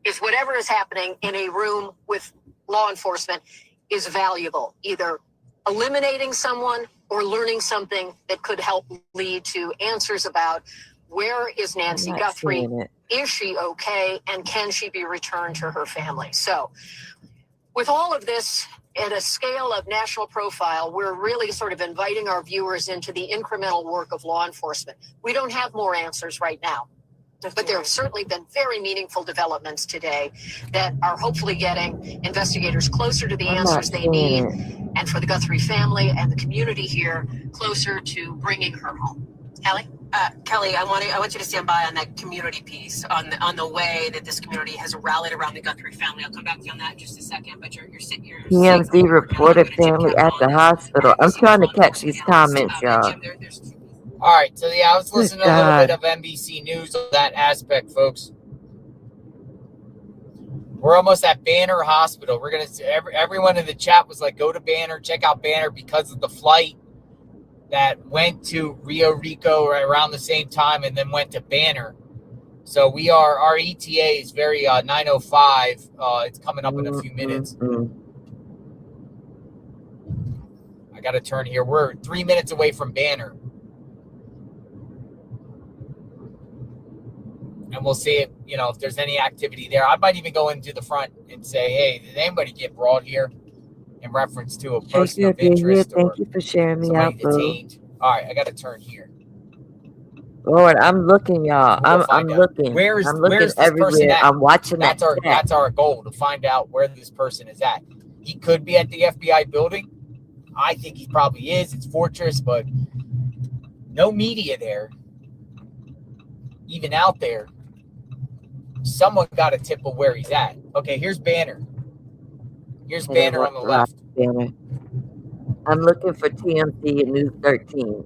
is whatever is happening in a room with law enforcement is valuable, either eliminating someone or learning something that could help lead to answers about where is Nancy I'm not Guthrie? seeing it. Is she okay? And can she be returned to her family? So with all of this at a scale of national profile, we're really sort of inviting our viewers into the incremental work of law enforcement. We don't have more answers right now, but there have certainly been very meaningful developments today that are hopefully getting investigators closer to the I'm not answers they seeing need, it. and for the Guthrie family and the community here closer to bringing her home. Kelly? Kelly, I want you to stand by on that community piece, on the way that this community has rallied around the Guthrie family. I'll come back to you on that in just a second. But you're TMZ reported family at the hospital. I'm trying to catch these comments, y'all. All right, so yeah, I was Good listening to a little bit God. of NBC News on that aspect, folks. We're almost at Banner Hospital. We're gonna everyone in the chat was like, go to Banner, check out Banner because of the flight that went to Rio Rico right around the same time and then went to Banner. So our ETA is very 9:05. It's coming up in a few minutes. I got to turn here. We're 3 minutes away from Banner. And we'll see if there's any activity there. I might even go into the front and say, hey, did anybody get brought here in reference to a person of interest or Thank you for sharing me somebody out, boo. detained? All right, I got to turn here. Lord, I'm looking, y'all. We'll I'm find out. looking. Where's I'm looking this person everywhere. at? I'm watching that chat. That's our goal, to find out where this person is at. He could be at the FBI building. I think he probably is. It's Fortress, but no media there, even out there. Someone got a tip of where he's at. Okay, here's Banner. Here's Banner on the left. Banner. I'm looking for TMZ and News 13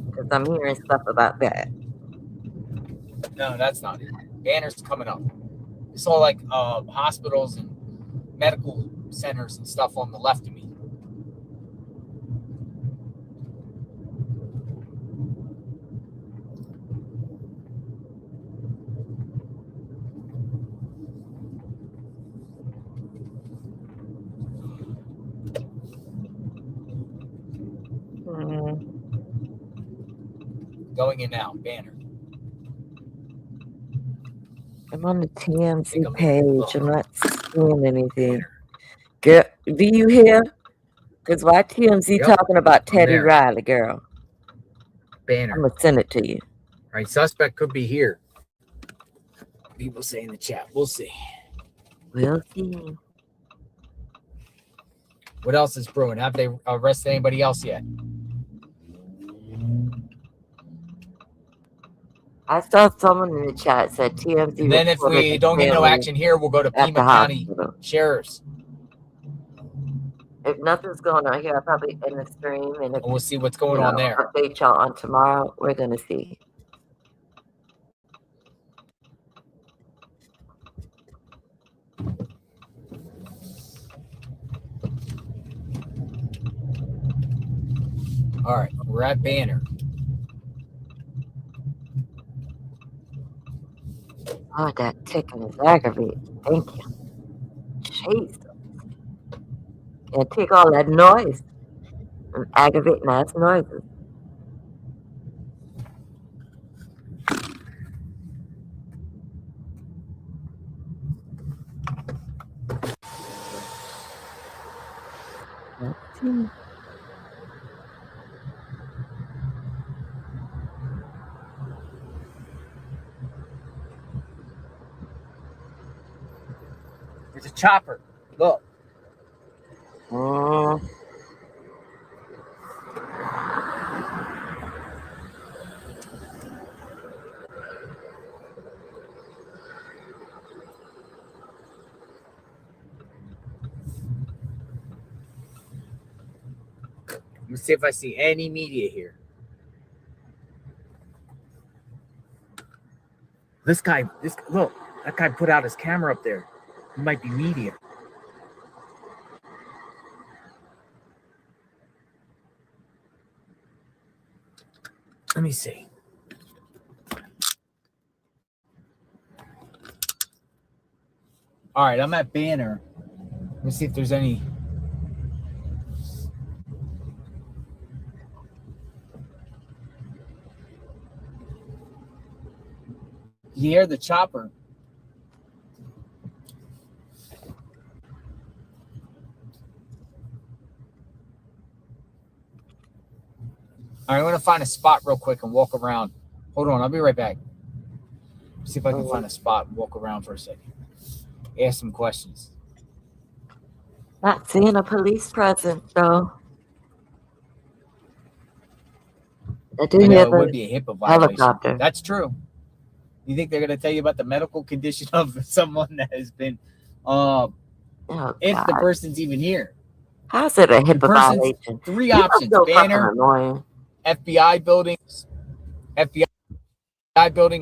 because I'm hearing stuff about that. No, that's not it. Banner's coming up. It's all like hospitals and medical centers and stuff on the left of me. Going in now, Banner. I'm on the TMZ page. I'm not seeing anything. Girl, do you hear? Because why TMZ talking about Teddy Riley, girl? Banner. I'm going to send it to you. All right, suspect could be here. people say in the chat. We'll see. We'll see. What else is brewing? Have they arrested anybody else yet? I saw someone in the chat said TMZ. And then if we don't get no action here, we'll go to Pima County Sheriff's. If nothing's going on here, I'll probably end the stream, and if, we'll see what's going on there. Update y'all on tomorrow. We're gonna see. All right, we're at Banner. Oh, that ticking is aggravating. Thank you. Jesus. And take all that noise. And aggravating ass noises. Let's see. There's a chopper. Look. Let me see if I see any media here. Look, that guy put out his camera up there. He might be media. Let me see. All right, I'm at Banner. Let me see if there's any. You hear the chopper. All right, I'm going to find a spot real quick and walk around. Hold on, I'll be right back. See if I can find a spot and walk around for a second. Ask some questions. Not seeing a police presence, though. I do hear it would be a HIPAA violation. helicopter. That's true. You think they're going to tell you about the medical condition of someone that has been, if the person's even here? How's it a HIPAA violation? Three options: Banner, FBI building,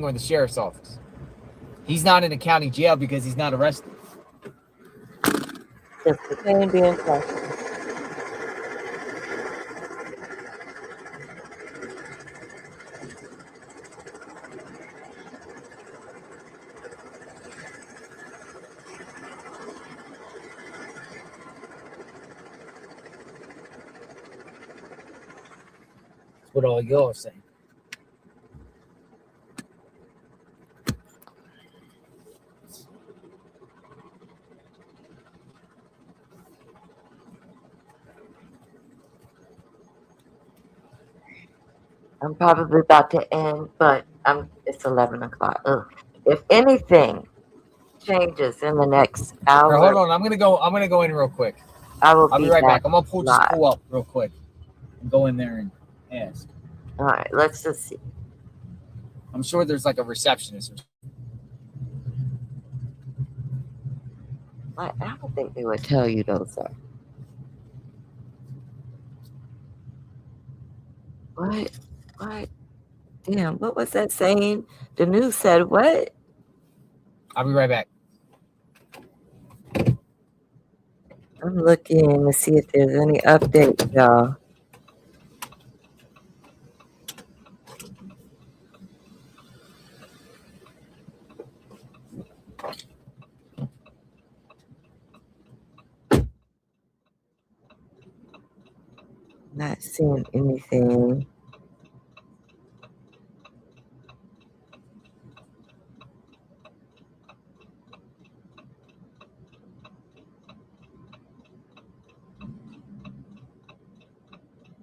or the sheriff's office. He's not in the county jail because he's not arrested. Just the same being questioned. That's what all y'all are saying. I'm probably about to end, but it's 11 o'clock. Ugh. If anything changes in the next hour, Hold on. I'm gonna go in real quick. I'll be right back. I'm gonna pull up real quick and go in there and ask. All right, let's just see. I'm sure there's like a receptionist. I don't think they would tell you those, sir. What? Damn, what was that saying? The news said what? I'll be right back. I'm looking to see if there's any updates, y'all. Not seeing anything.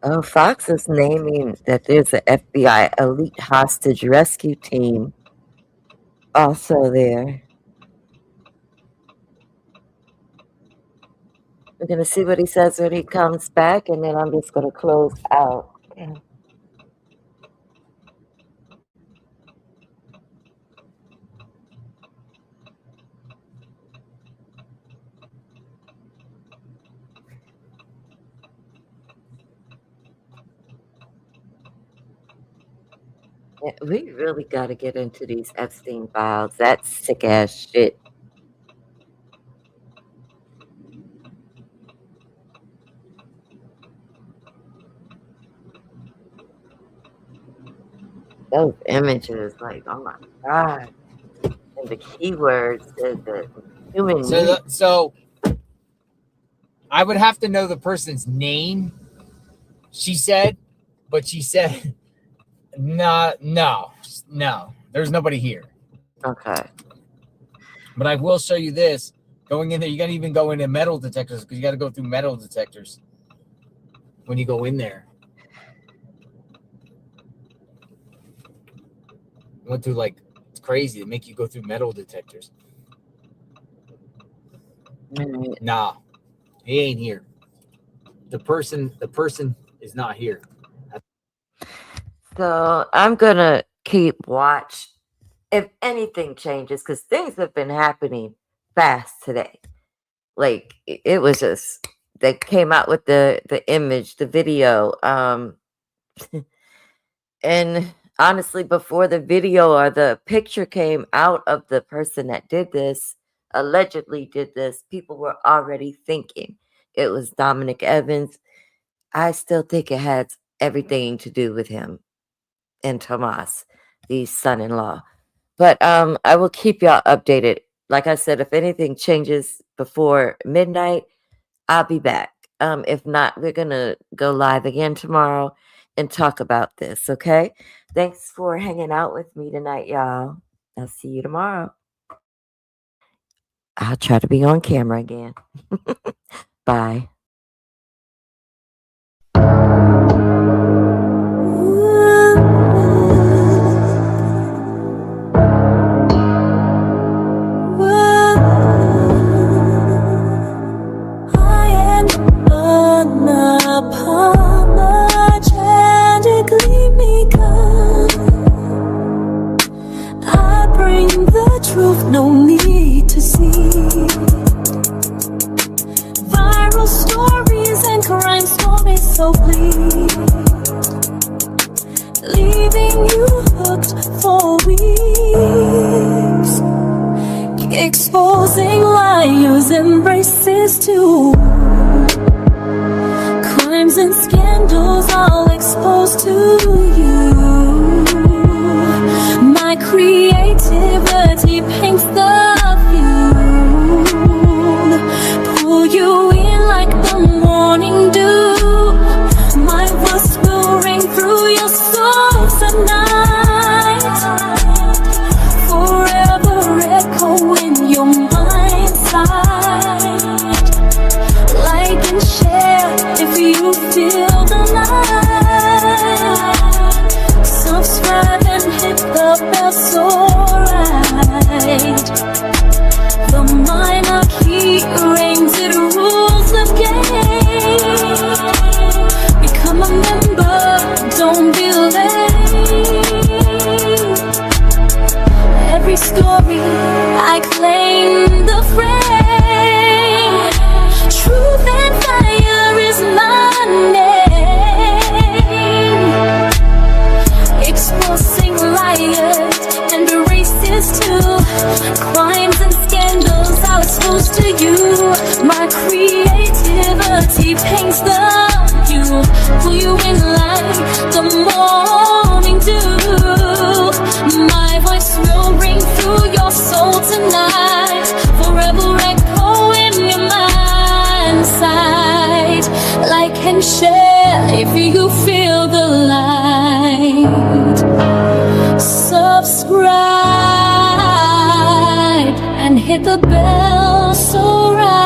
Oh, Fox is naming that there's an FBI elite hostage rescue team also there. We're going to see what he says when he comes back, and then I'm just going to close out. Yeah. Yeah, we really got to get into these Epstein files. That's sick ass shit. Those images, like, oh my god! And the keywords is the human. So I would have to know the person's name. She said, but she said, no. There's nobody here. Okay. But I will show you this. Going in there, you got to even go into metal detectors because you got to go through metal detectors when you go in there. I went through it's crazy to make you go through metal detectors. Nah, he ain't here. The person is not here. So I'm gonna keep watch if anything changes, because things have been happening fast today. Like it was just they came out with the image, the video, and honestly, before the video or the picture came out of the person that did this, allegedly did this, people were already thinking it was Dominic Evans. I still think it has everything to do with him and Tomas, the son-in-law. But I will keep y'all updated. Like I said, if anything changes before midnight, I'll be back. If not, we're gonna go live again tomorrow and talk about this, okay? Thanks for hanging out with me tonight, y'all. I'll see you tomorrow. I'll try to be on camera again. Bye. I bring the truth, no need to see viral stories and crime stories so bleak, leaving you hooked for weeks, exposing liars and racists too. Crimes and scandals all exposed to you. My creativity paints the view, pull you in like the morning dew. My voice will ring through your soul tonight, forever echo in your mind's sight. Like and share if you feel the light. Subscribe and hit the bell so right. The minor key rings, it rules the game. Become a member, don't be late. Every story I claim the frame. Truth and fire is my name. Exposing liars and racists too. Crimes and scandals I'll expose to you. My creativity paints the view, pull you in like the morning dew. My voice will ring through your soul tonight, forever echo in your mind's sight. Like and share if you feel the light. Subscribe and hit the bell so right.